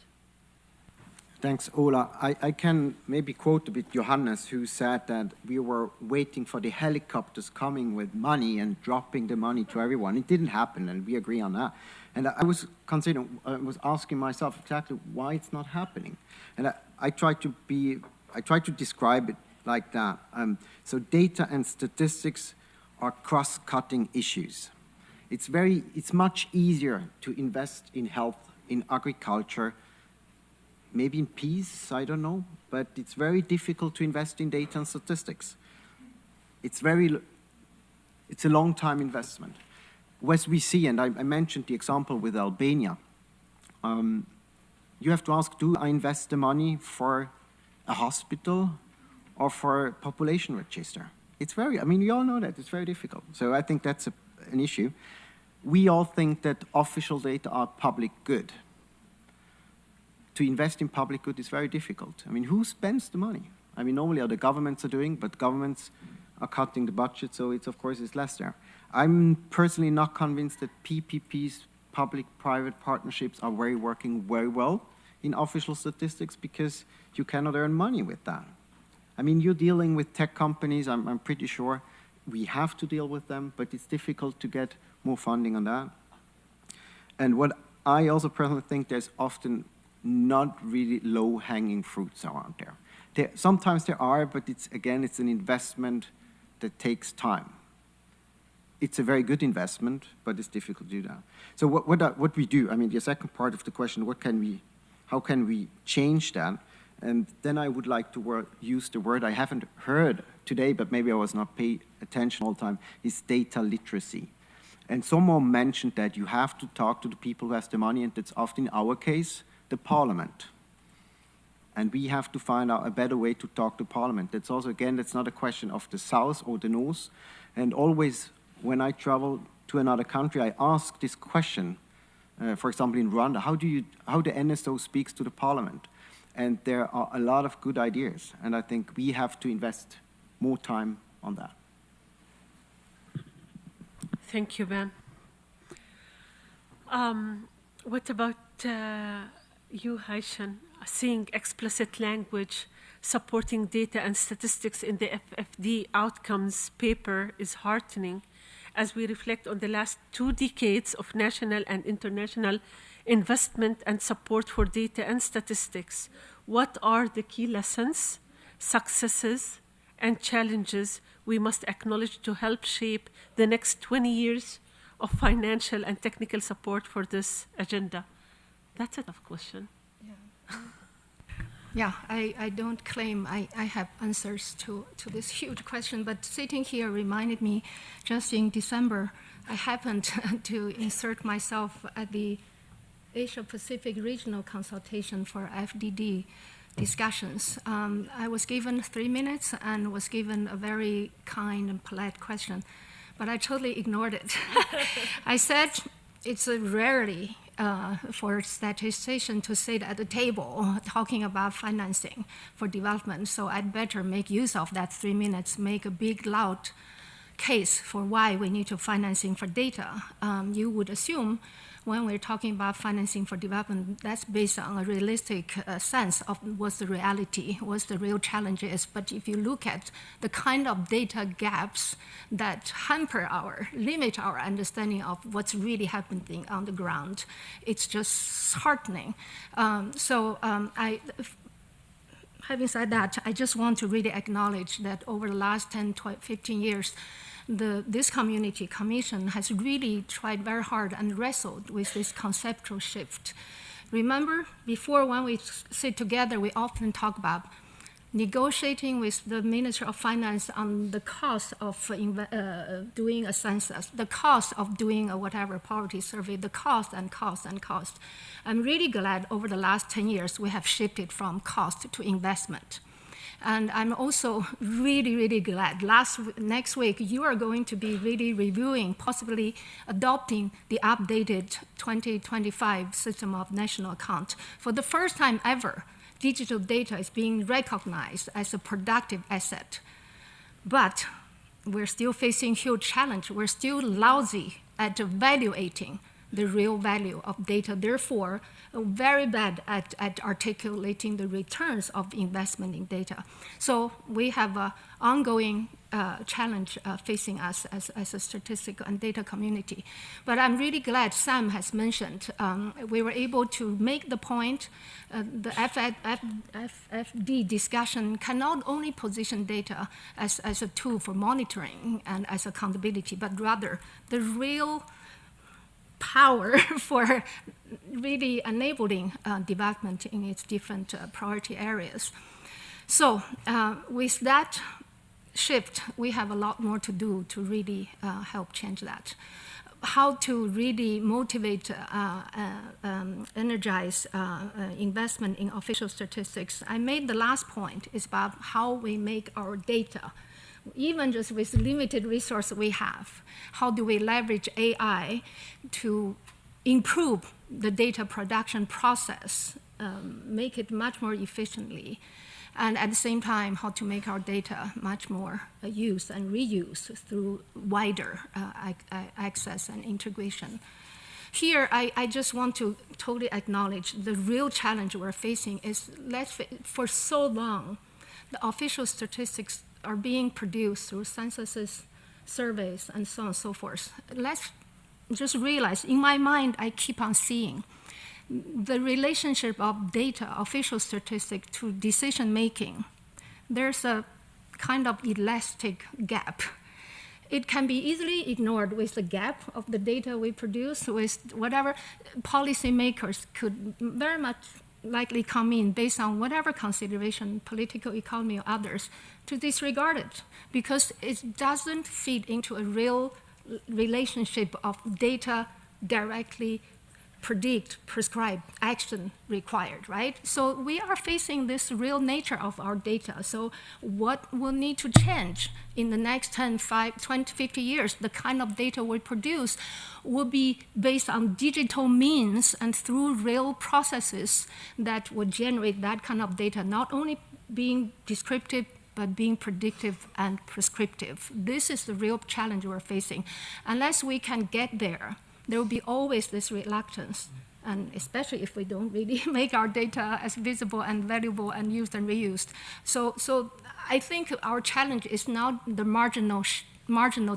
Thanks, Ola. I can maybe quote a bit Johannes, who said that we were waiting for the helicopters coming with money and dropping the money to everyone. It didn't happen, and we agree on that. And I was considering, I was asking myself exactly why it's not happening. And I tried to describe it like that. So data and statistics are cross-cutting issues. It's much easier to invest in health, in agriculture, maybe in peace, I don't know, but it's very difficult to invest in data and statistics. It's a long-time investment. As we see, and I mentioned the example with Albania, you have to ask, do I invest the money for a hospital or for a population register? We all know that, it's very difficult. So I think that's an issue. We all think that official data are public good. To invest in public good is very difficult. Who spends the money? Normally the governments are doing, but governments are cutting the budget, so of course it's less there. I'm personally not convinced that PPPs, public-private partnerships, are working very well in official statistics because you cannot earn money with that. You're dealing with tech companies, I'm pretty sure we have to deal with them, but it's difficult to get more funding on that. And what I also personally think, there's often not really low-hanging fruits around there. Sometimes there are, but it's an investment that takes time. It's a very good investment, but it's difficult to do that. So what we do, the second part of the question, how can we change that? And then I would like to use the word I haven't heard today, but maybe I was not paying attention all the time, is data literacy. And someone mentioned that you have to talk to the people who have the money, and that's often in our case, the parliament. And we have to find out a better way to talk to parliament. That's also, again, that's not a question of the south or the north. And always, when I travel to another country, I ask this question. For example, in Rwanda, how the NSO speaks to the parliament. And there are a lot of good ideas. And I think we have to invest more time on that. Thank you, Ben. What about you, Haishan? Seeing explicit language supporting data and statistics in the FFD outcomes paper is heartening as we reflect on the last 2 decades of national and international investment and support for data and statistics. What are the key lessons, successes, and challenges we must acknowledge to help shape the next 20 years of financial and technical support for this agenda? That's a tough question. Yeah, I don't claim I have answers to this huge question, but sitting here reminded me just in December, I happened to insert myself at the Asia Pacific Regional Consultation for FDD discussions. I was given 3 minutes and was given a very kind and polite question, but I totally ignored it. I said it's a rarity for a statistician to sit at the table talking about financing for development, so I'd better make use of that 3 minutes, make a big, loud case for why we need to financing for data. You would assume when we're talking about financing for development, that's based on a realistic sense of what's the reality, what's the real challenge is. But if you look at the kind of data gaps that limit our understanding of what's really happening on the ground, it's just heartening. Having said that, I just want to really acknowledge that over the last 10, 12, 15 years, this community commission has really tried very hard and wrestled with this conceptual shift. Remember, before when we sit together, we often talk about negotiating with the Minister of Finance on the cost of doing a census, the cost of doing a whatever poverty survey, the cost and cost and cost. I'm really glad over the last 10 years we have shifted from cost to investment. And I'm also really, really glad next week you are going to be really reviewing, possibly adopting the updated 2025 system of national account. For the first time ever, digital data is being recognized as a productive asset. But we're still facing huge challenge. We're still lousy at evaluating the real value of data, therefore very bad at articulating the returns of investment in data. So we have an ongoing challenge facing us as a statistical and data community. But I'm really glad Sam has mentioned we were able to make the point the FFD discussion can not only position data as a tool for monitoring and as accountability, but rather the real power for really enabling development in its different priority areas. So with that shift, we have a lot more to do to really help change that. How to really motivate, energize investment in official statistics. I made the last point is about how we make our data, even just with limited resource we have, how do we leverage AI to improve the data production process, make it much more efficiently, and at the same time, how to make our data much more used and reused through wider access and integration. Here, I just want to totally acknowledge the real challenge we're facing is for so long, the official statistics are being produced through censuses, surveys, and so on and so forth. Let's just realize, in my mind, I keep on seeing the relationship of data, official statistics, to decision making. There's a kind of elastic gap. It can be easily ignored with the gap of the data we produce, with whatever policymakers could very much likely come in based on whatever consideration, political, economy, or others, to disregard it because it doesn't feed into a real relationship of data directly predict, prescribe, action required, right? So we are facing this real nature of our data. So what will need to change in the next 10, 5, 20, 50 years? The kind of data we produce will be based on digital means and through real processes that will generate that kind of data, not only being descriptive, but being predictive and prescriptive. This is the real challenge we're facing. Unless we can get there, there will be always this reluctance, and especially if we don't really make our data as visible and valuable and used and reused. So I think our challenge is not the marginal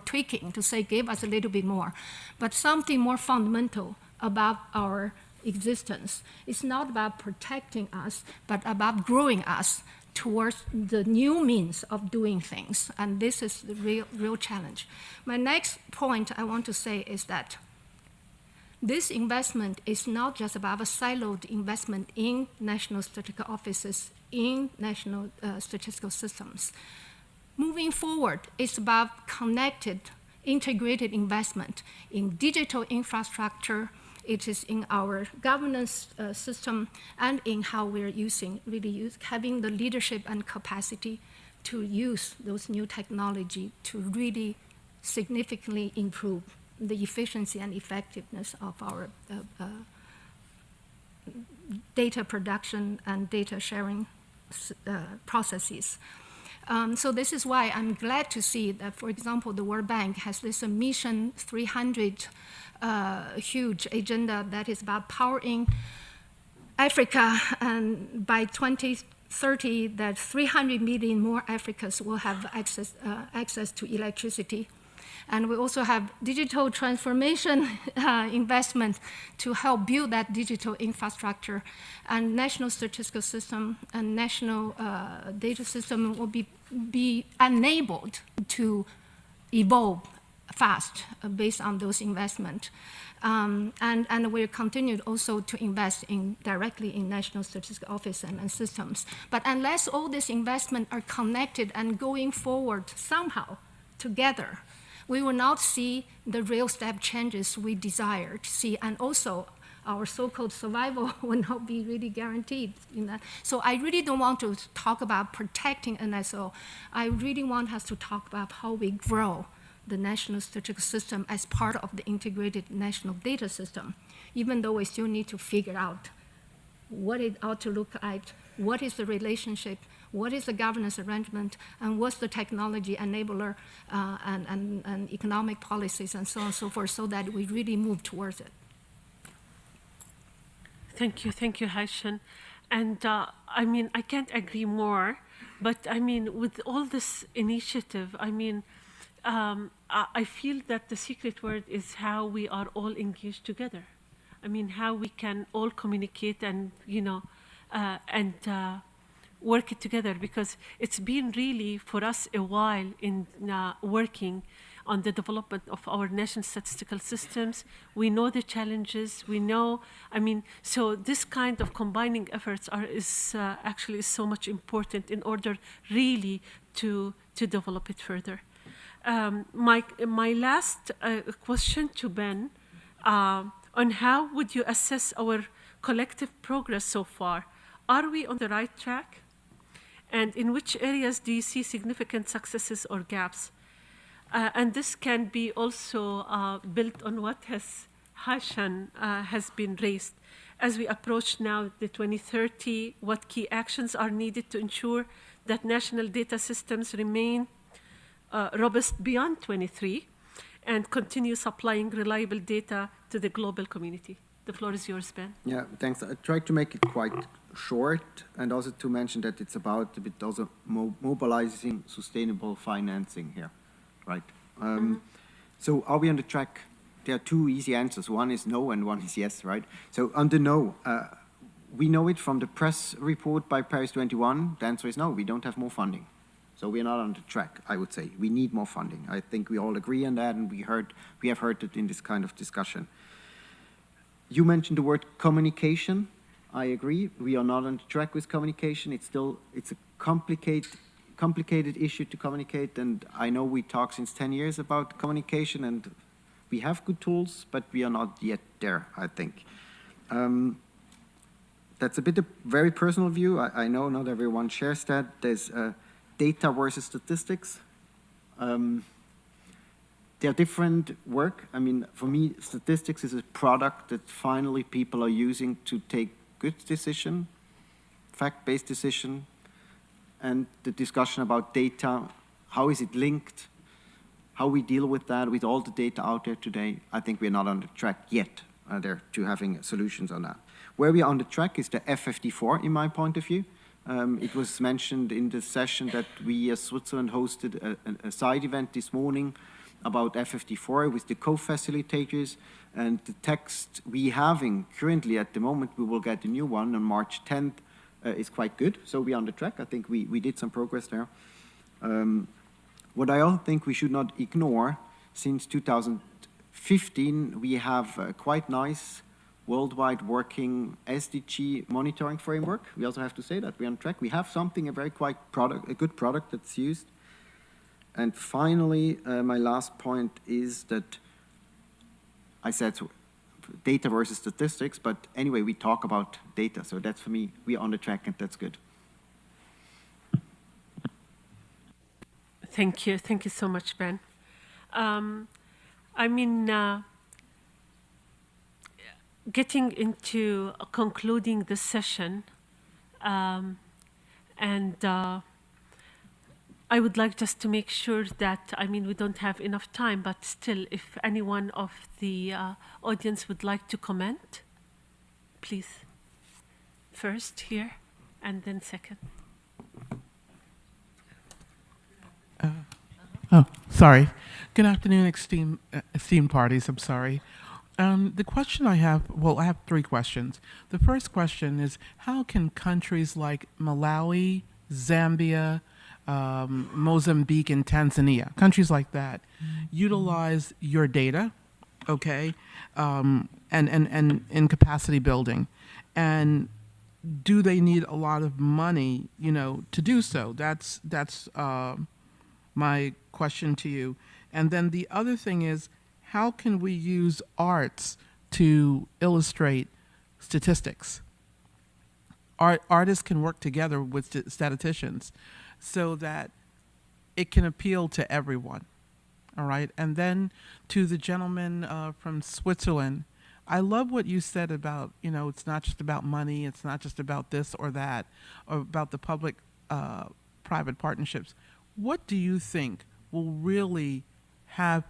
tweaking to say, give us a little bit more, but something more fundamental about our existence. It's not about protecting us, but about growing us towards the new means of doing things, and this is the real challenge. My next point I want to say is that this investment is not just about a siloed investment in national statistical offices, in national statistical systems. Moving forward, it's about connected, integrated investment in digital infrastructure. It is in our governance system and in how we're having the leadership and capacity to use those new technology to really significantly improve the efficiency and effectiveness of our data production and data sharing processes. So this is why I'm glad to see that, for example, the World Bank has this Mission 300 huge agenda that is about powering Africa, and by 2030, that 300 million more Africans will have access to electricity. And we also have digital transformation investment to help build that digital infrastructure. And national statistical system and national data system will be enabled to evolve fast based on those investments. And we're continued also to invest directly in national statistical office and systems. But unless all these investments are connected and going forward somehow together, we will not see the real step changes we desire to see, and also our so-called survival will not be really guaranteed in that. So I really don't want to talk about protecting NSO. I really want us to talk about how we grow the national statistical system as part of the integrated national data system, even though we still need to figure out what it ought to look like, what is the relationship, what is the governance arrangement, and what's the technology enabler and economic policies and so on and so forth, so that we really move towards it. Thank you, Haishan. And I mean, I can't agree more, but I mean, with all this initiative, I mean, I feel that the secret word is how we are all engaged together. I mean, how we can all communicate and, you know, work it together, because it's been really for us a while in working on the development of our national statistical systems. We know the challenges, we know, I mean, so this kind of combining efforts is actually so much important in order really to develop it further. My last question to Ben, on how would you assess our collective progress so far? Are we on the right track? And in which areas do you see significant successes or gaps? And this can be also built on what Haishan has been raised. As we approach now the 2030, what key actions are needed to ensure that national data systems remain robust beyond 23 and continue supplying reliable data to the global community? The floor is yours, Ben. Yeah, thanks. I tried to make it quite short, and also to mention that it's about a bit also mobilizing sustainable financing here, right? So are we on the track? There are two easy answers. One is no and one is yes, right? So on the no, we know it from the press report by Paris 21. The answer is no, we don't have more funding. So we're not on the track, I would say. We need more funding. I think we all agree on that, and we have heard it in this kind of discussion. You mentioned the word communication. I agree. We are not on the track with communication. It's a complicated issue to communicate, and I know we talk since 10 years about communication, and we have good tools, but we are not yet there, I think. That's a bit of very personal view. I know not everyone shares that. There's data versus statistics. They're different work. I mean, for me, statistics is a product that finally people are using to take good decision, fact-based decision, and the discussion about data, how is it linked, how we deal with that, with all the data out there today. I think we're not on the track yet there to having solutions on that. Where we are on the track is the F54, in my point of view. It was mentioned in the session that we as Switzerland hosted a side event this morning about F54 with the co-facilitators, and the text we having currently at the moment, we will get a new one on March 10th, is quite good. So we're on the track. I think we did some progress there. What I also think we should not ignore, since 2015, we have a quite nice worldwide working SDG monitoring framework. We also have to say that we're on track. We have something, a good product that's used. And finally, my last point is that I said data versus statistics, but anyway, we talk about data. So that's, for me, we are on the track, and that's good. Thank you. Thank you so much, Ben. I mean, getting into concluding this session, I would like just to make sure that, I mean, we don't have enough time, but still, if anyone of the audience would like to comment, please. First here, and then second. Sorry. Good afternoon, esteemed parties. I'm sorry. The question I have, well, I have three questions. The first question is, how can countries like Malawi, Zambia, Mozambique, and Tanzania, countries like that, utilize your data, okay, and in capacity building? And do they need a lot of money, you know, to do so? That's my question to you. And then the other thing is, how can we use arts to illustrate statistics? Artists can work together with statisticians so that it can appeal to everyone, all right? And then to the gentleman from Switzerland, I love what you said about, you know, it's not just about money, it's not just about this or that, or about the private partnerships, what do you think will really have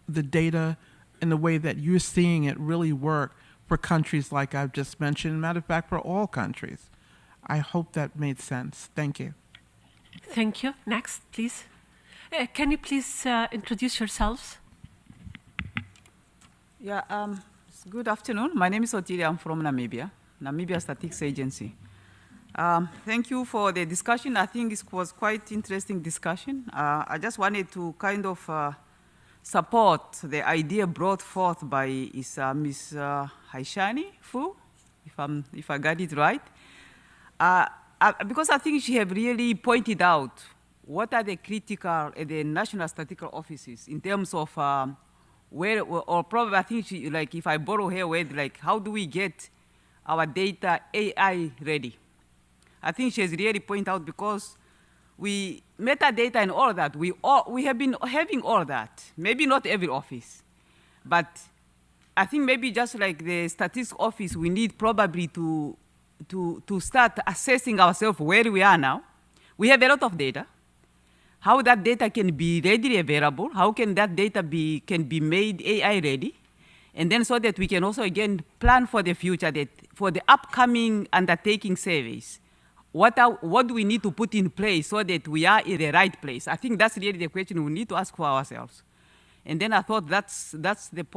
the data in the way that you're seeing it really work for countries like I've just mentioned? Matter of fact, for all countries. I hope that made sense. Thank you. Thank you. Next, please. Can you please introduce yourselves? Yeah, good afternoon. My name is Otilia. I'm from Namibia, Namibia Statistics Agency. Thank you for the discussion. I think it was quite interesting discussion. I just wanted to kind of support the idea brought forth by Ms. Haishan Fu, if I got it right. Because I think she have really pointed out what are the critical the national statistical offices in terms of where, or probably I think she, like if I borrow her word, like how do we get our data AI ready? I think she has really pointed out because we metadata and all that, we have been having all that. Maybe not every office, but I think maybe just like the statistics office, we need probably to start assessing ourselves where we are now. We have a lot of data. How that data can be readily available, how can that data can be made AI ready, and then so that we can also again plan for the future, that for the upcoming undertaking surveys, what do we need to put in place so that we are in the right place? I think that's really the question we need to ask for ourselves. And then I thought that's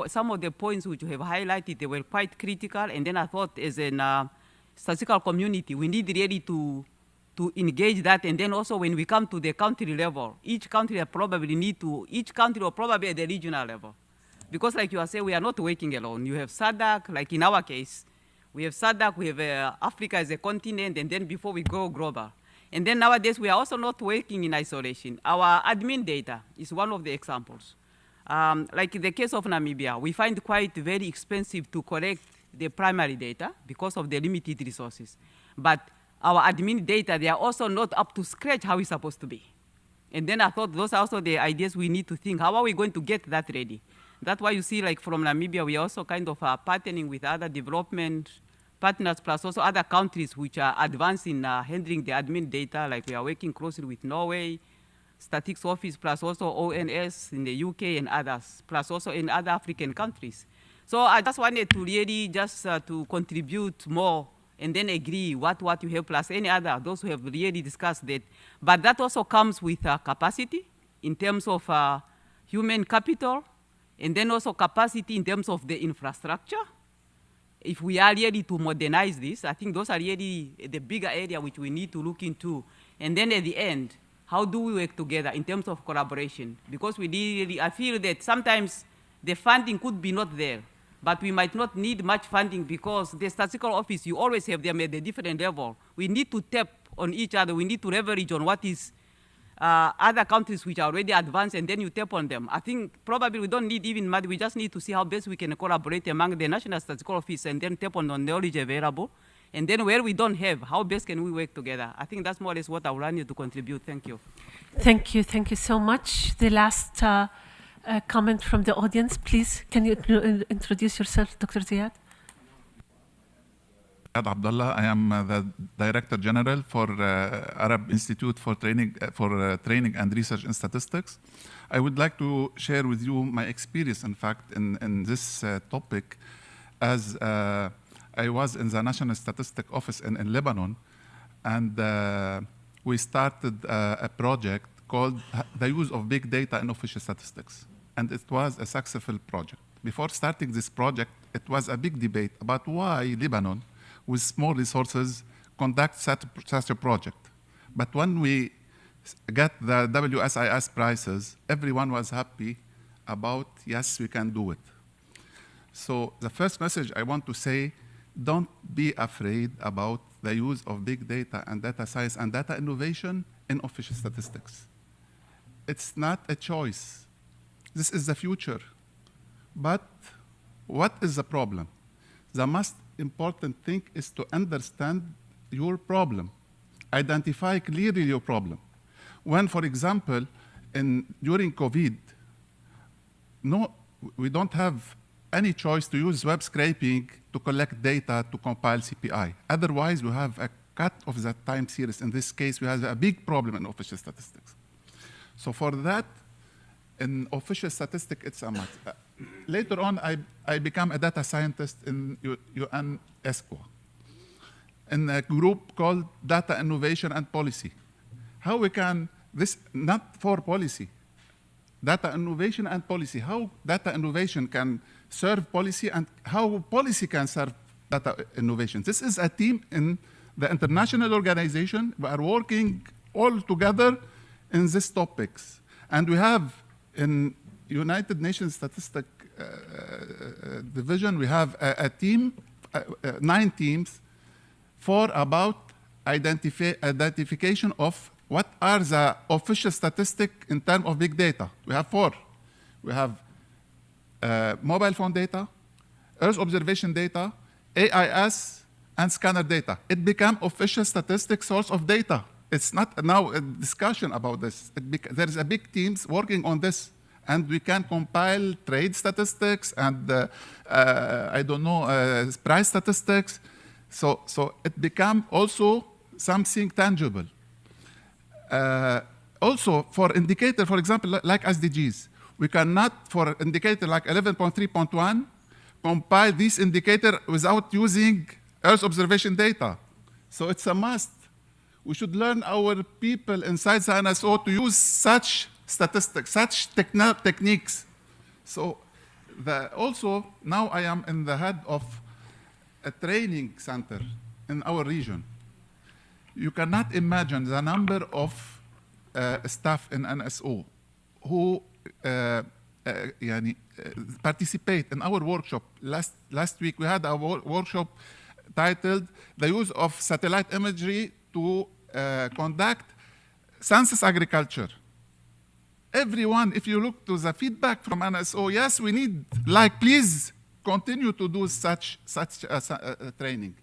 some of the points which you have highlighted, they were quite critical, and then I thought as a statistical community, we need really to engage that, and then also when we come to the country level, each country will probably or probably at the regional level. Because like you are saying, we are not working alone. You have SADC, like in our case, we have SADC, we have Africa as a continent, and then before we go global. And then nowadays, we are also not working in isolation. Our admin data is one of the examples. Like in the case of Namibia, we find quite very expensive to collect the primary data because of the limited resources. But our admin data, they are also not up to scratch how it's supposed to be. And then I thought those are also the ideas we need to think. How are we going to get that ready? That's why you see, like from Namibia, we are also kind of partnering with other development partners, plus also other countries which are advanced in handling the admin data. Like we are working closely with Norway, Statistics Office, plus also ONS in the UK and others, plus also in other African countries. So I just wanted to really just to contribute more and then agree what you have, plus any other, those who have really discussed that. But that also comes with capacity in terms of human capital, and then also capacity in terms of the infrastructure. If we are really to modernize this, I think those are really the bigger area which we need to look into. And then at the end, how do we work together in terms of collaboration? Because we really, I feel that sometimes the funding could be not there, but we might not need much funding because the statistical office, you always have them at a different level. We need to tap on each other. We need to leverage on what is other countries which are already advanced, and then you tap on them. I think probably we don't need even money. We just need to see how best we can collaborate among the National Statistical Office and then tap on the knowledge available. And then where we don't have, how best can we work together? I think that's more or less what I would like you to contribute. Thank you. Thank you. Thank you so much. The last comment from the audience, please. Can you introduce yourself, Dr. Ziad? Abdullah. I am the Director General for Arab Institute for Training and Research in Statistics. I would like to share with you my experience, in fact, in this topic, as I was in the National Statistics Office in Lebanon, and we started a project called the use of big data in official statistics, and it was a successful project. Before starting this project, it was a big debate about why Lebanon, with small resources, conduct such a project. But when we got the WSIS prices, everyone was happy about, yes, we can do it. So the first message I want to say, don't be afraid about the use of big data and data science and data innovation in official statistics. It's not a choice. This is the future. But what is the problem? The most important thing is to understand your problem. Identify clearly your problem. When, for example, during COVID, we don't have any choice to use web scraping to collect data to compile CPI. Otherwise, we have a cut of that time series. In this case, we have a big problem in official statistics. So for that, in official statistics, it's a must. Later on, I became a data scientist in UNSD, in a group called Data Innovation and Policy. How we can, this not for policy, data innovation and policy, how data innovation can serve policy and how policy can serve data innovation. This is a team in the international organization. We are working all together in these topics. And we have in United Nations Statistic Division, we have a team, 9 teams, for about identification of what are the official statistics in terms of big data. We have 4. We have mobile phone data, Earth observation data, AIS, and scanner data. It became official statistics source of data. It's not now a discussion about this. There is a big teams working on this, and we can compile trade statistics and I don't know, price statistics. So it became also something tangible. Also for indicator, for example, like SDGs, we cannot, for indicator like 11.3.1, compile this indicator without using Earth observation data. So it's a must. We should learn our people inside the NSO to use such statistics, such techniques. So also, now I am in the head of a training center in our region. You cannot imagine the number of staff in NSO who participate in our workshop. Last week we had a workshop titled The Use of Satellite Imagery to Conduct Census Agriculture. Everyone, if you look to the feedback from NSO, yes, we need, like, please continue to do such training.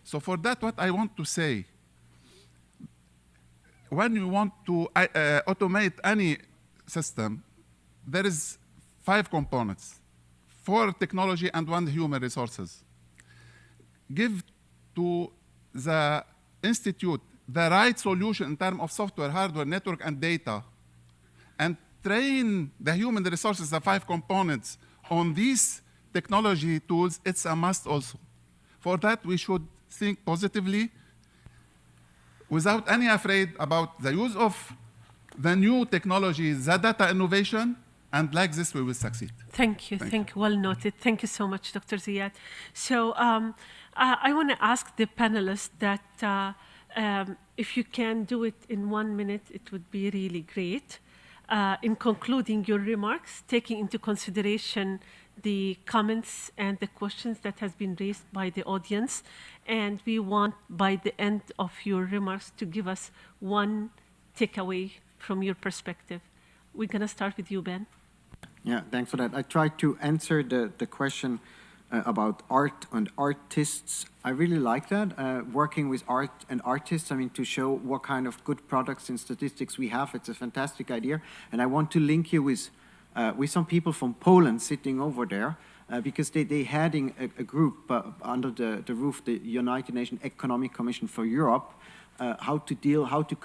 So for that, what I want to say, when you want to automate any system, there is 5 components, 4 technology and 1 human resources. Give to the institute the right solution in terms of software, hardware, network, and data, and train the human resources, the 5 components, on these technology tools. It's a must also. For that, we should think positively, without any afraid about the use of the new technologies, the data innovation, and like this we will succeed. Thank you. Well noted. Thank you so much, Dr. Ziad. So I want to ask the panelists that if you can do it in 1 minute, it would be really great. In concluding your remarks, taking into consideration the comments and the questions that has been raised by the audience. And we want, by the end of your remarks, to give us 1 takeaway from your perspective. We're going to start with you, Ben. Yeah, thanks for that. I tried to answer the question about art and artists. I really like that, working with art and artists, I mean, to show what kind of good products in statistics we have. It's a fantastic idea. And I want to link you with some people from Poland sitting over there, because they're heading a group under the roof, the United Nations Economic Commission for Europe, how to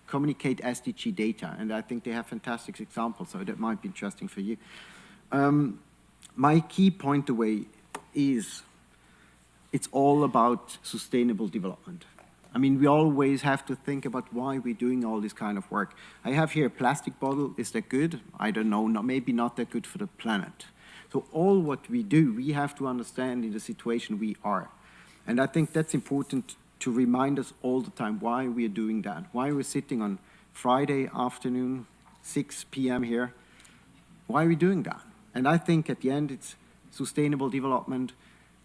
communicate SDG data. And I think they have fantastic examples, so that might be interesting for you. My key point away is it's all about sustainable development. I mean, we always have to think about why we're doing all this kind of work. I have here a plastic bottle. Is that good? I don't know. Maybe not that good for the planet. So all what we do, we have to understand in the situation we are. And I think that's important to remind us all the time why we are doing that, why we're sitting on Friday afternoon, 6 p.m. here, why are we doing that? And I think at the end it's sustainable development.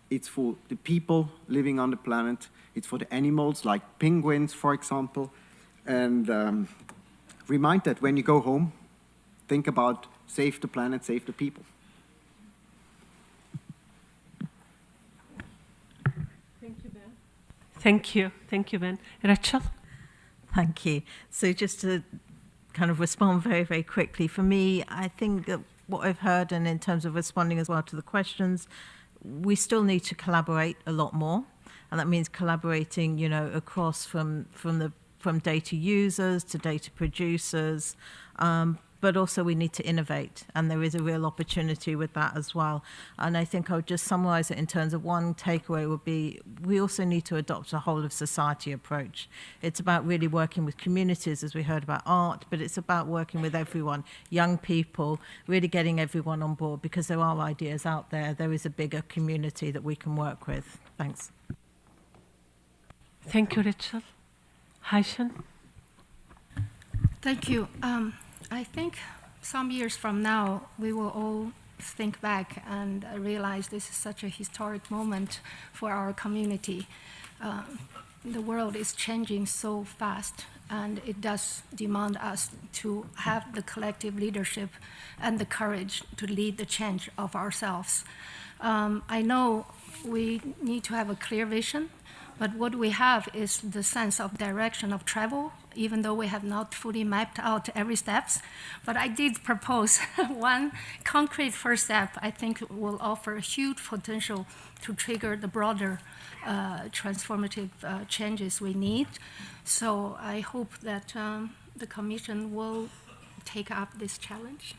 It's for the people living on the planet. It's for the animals like penguins, for example. And remind that when you go home, think about save the planet, save the people. Thank you, Ben. Thank you. Thank you, Ben. Rachael? Thank you. So just to kind of respond very, very quickly, for me, I think that what I've heard, and in terms of responding as well to the questions, we still need to collaborate a lot more. and that means collaborating, you know, across from data users to data producers, but also we need to innovate, and there is a real opportunity with that as well. And I think I would just summarize it in terms of one takeaway would be we also need to adopt a whole of society approach. It's about really working with communities, as we heard about art, but it's about working with everyone, young people, really getting everyone on board, because there are ideas out there. There is a bigger community that we can work with. Thanks. Thank you, Rachael. Haishan? Thank you. I think some years from now, we will all think back and realize this is such a historic moment for our community. The world is changing so fast, and it does demand us to have the collective leadership and the courage to lead the change of ourselves. I know we need to have a clear vision, but what we have is the sense of direction of travel, even though we have not fully mapped out every steps. But I did propose one concrete first step I think will offer huge potential to trigger the broader transformative changes we need. So I hope that the Commission will take up this challenge.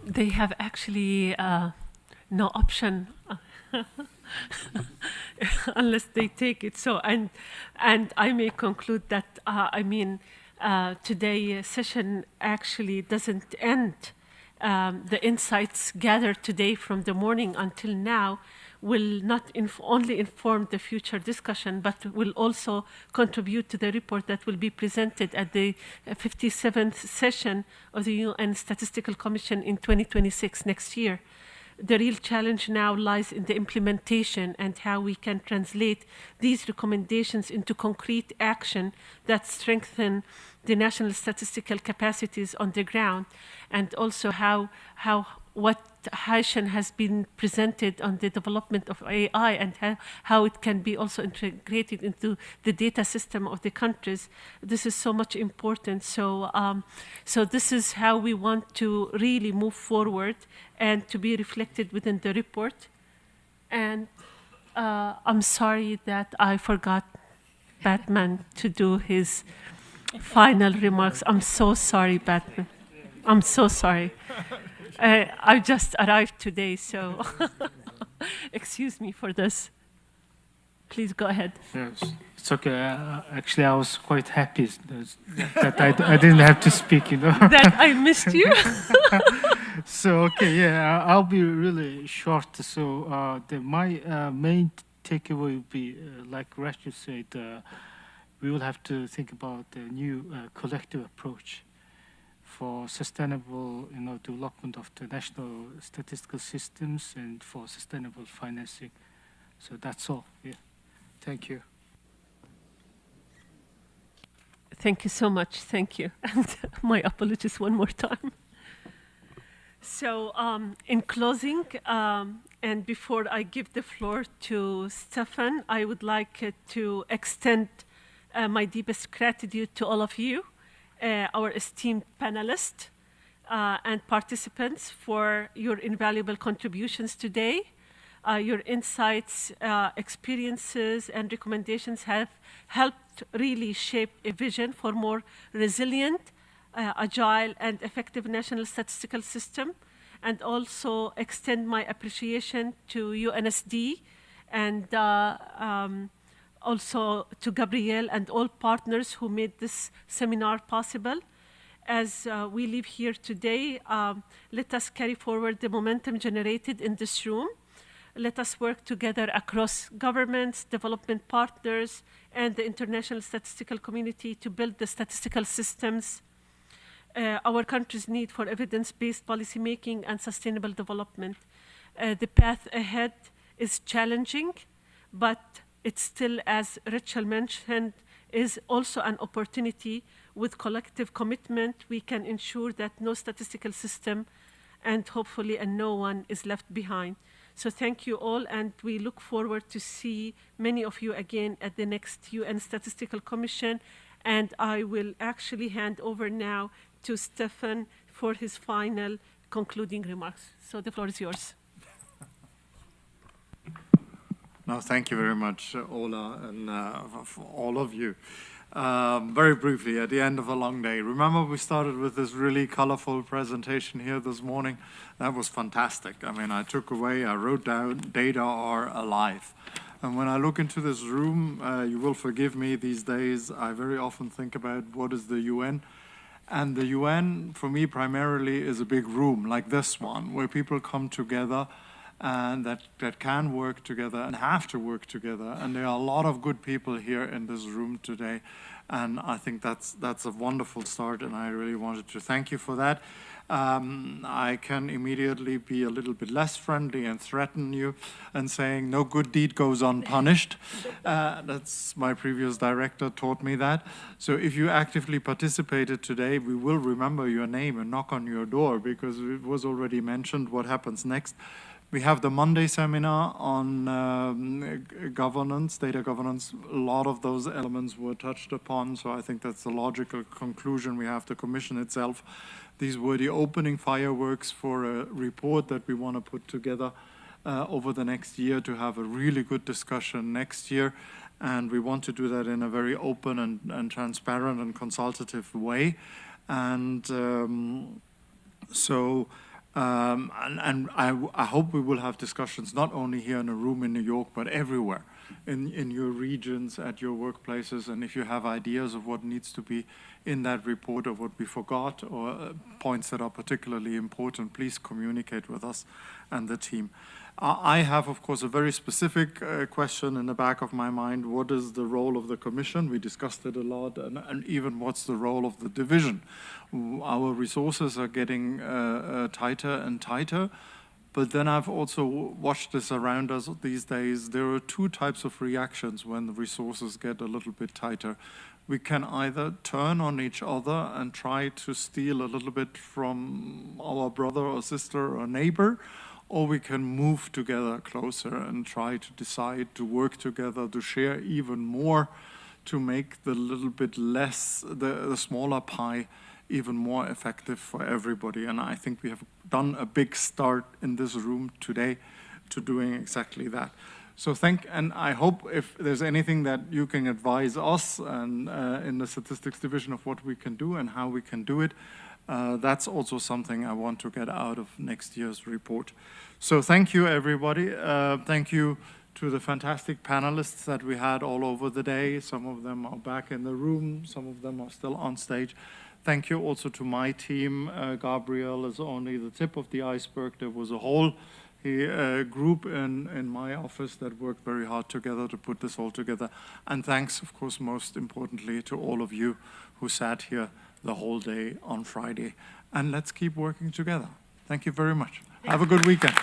They have actually no option unless they take it. So, and I may conclude that, today's session actually doesn't end. The insights gathered today from the morning until now will not only inform the future discussion, but will also contribute to the report that will be presented at the 57th session of the UN Statistical Commission in 2026, next year. The real challenge now lies in the implementation and how we can translate these recommendations into concrete action that strengthen the national statistical capacities on the ground, and also how what Haishan has been presented on the development of AI and how it can be also integrated into the data system of the countries. This is so much important. So this is how we want to really move forward and to be reflected within the report. And I'm sorry that I forgot Batman to do his final remarks. I'm so sorry, Batman. I'm so sorry. I just arrived today, so excuse me for this. Please go ahead. Yes, it's okay. Actually, I was quite happy that I didn't have to speak, you know. That I missed you. So, okay, yeah, I'll be really short. So my main takeaway would be, like Rachael said, we will have to think about a new collective approach for sustainable, development of the national statistical systems and for sustainable financing. So that's all. Yeah. Thank you. Thank you so much. Thank you. And my apologies one more time. So in closing, and before I give the floor to Stefan, I would like to extend my deepest gratitude to all of you, our esteemed panelists and participants, for your invaluable contributions today. Your insights, experiences, and recommendations have helped really shape a vision for more resilient, agile, and effective national statistical system, and also extend my appreciation to UNSD and also to Gabrielle and all partners who made this seminar possible. As we leave here today, let us carry forward the momentum generated in this room. Let us work together across governments, development partners, and the international statistical community to build the statistical systems our countries need for evidence-based policymaking and sustainable development. The path ahead is challenging, but it's still, as Rachael mentioned, is also an opportunity. With collective commitment, we can ensure that no statistical system and hopefully no one is left behind. So thank you all, and we look forward to see many of you again at the next UN Statistical Commission. And I will actually hand over now to Stefan for his final concluding remarks. So the floor is yours. No, thank you very much, Ola, and for all of you. Very briefly, at the end of a long day, remember we started with this really colorful presentation here this morning? That was fantastic. I mean, I wrote down data are alive. And when I look into this room, you will forgive me these days, I very often think about what is the UN. And the UN, for me, primarily is a big room like this one, where people come together and that can work together and have to work together. And there are a lot of good people here in this room today. And I think that's a wonderful start, and I really wanted to thank you for that. I can immediately be a little bit less friendly and threaten you and saying no good deed goes unpunished. That's my previous director taught me that. So if you actively participated today, we will remember your name and knock on your door, because it was already mentioned what happens next. We have the Monday seminar on governance, data governance. A lot of those elements were touched upon, so I think that's the logical conclusion. We have the commission itself. These were the opening fireworks for a report that we want to put together over the next year to have a really good discussion next year. And we want to do that in a very open and transparent and consultative way. And I hope we will have discussions not only here in a room in New York, but everywhere, in your regions, at your workplaces. And if you have ideas of what needs to be in that report, or what we forgot, or points that are particularly important, please communicate with us and the team. I have, of course, a very specific question in the back of my mind. What is the role of the Commission? We discussed it a lot, and even what's the role of the division? Our resources are getting tighter and tighter, but then I've also watched this around us these days. There are two types of reactions when the resources get a little bit tighter. We can either turn on each other and try to steal a little bit from our brother or sister or neighbor, or we can move together closer and try to decide to work together, to share even more, to make the little bit less, the smaller pie, even more effective for everybody. And I think we have done a big start in this room today to doing exactly that. So and I hope if there's anything that you can advise us and in the statistics division of what we can do and how we can do it, that's also something I want to get out of next year's report. So thank you, everybody. Thank you to the fantastic panelists that we had all over the day. Some of them are back in the room. Some of them are still on stage. Thank you also to my team. Gabriel is only the tip of the iceberg. There was a whole group in my office that worked very hard together to put this all together. And thanks, of course, most importantly, to all of you who sat here the whole day on Friday. And let's keep working together. Thank you very much. Have a good weekend.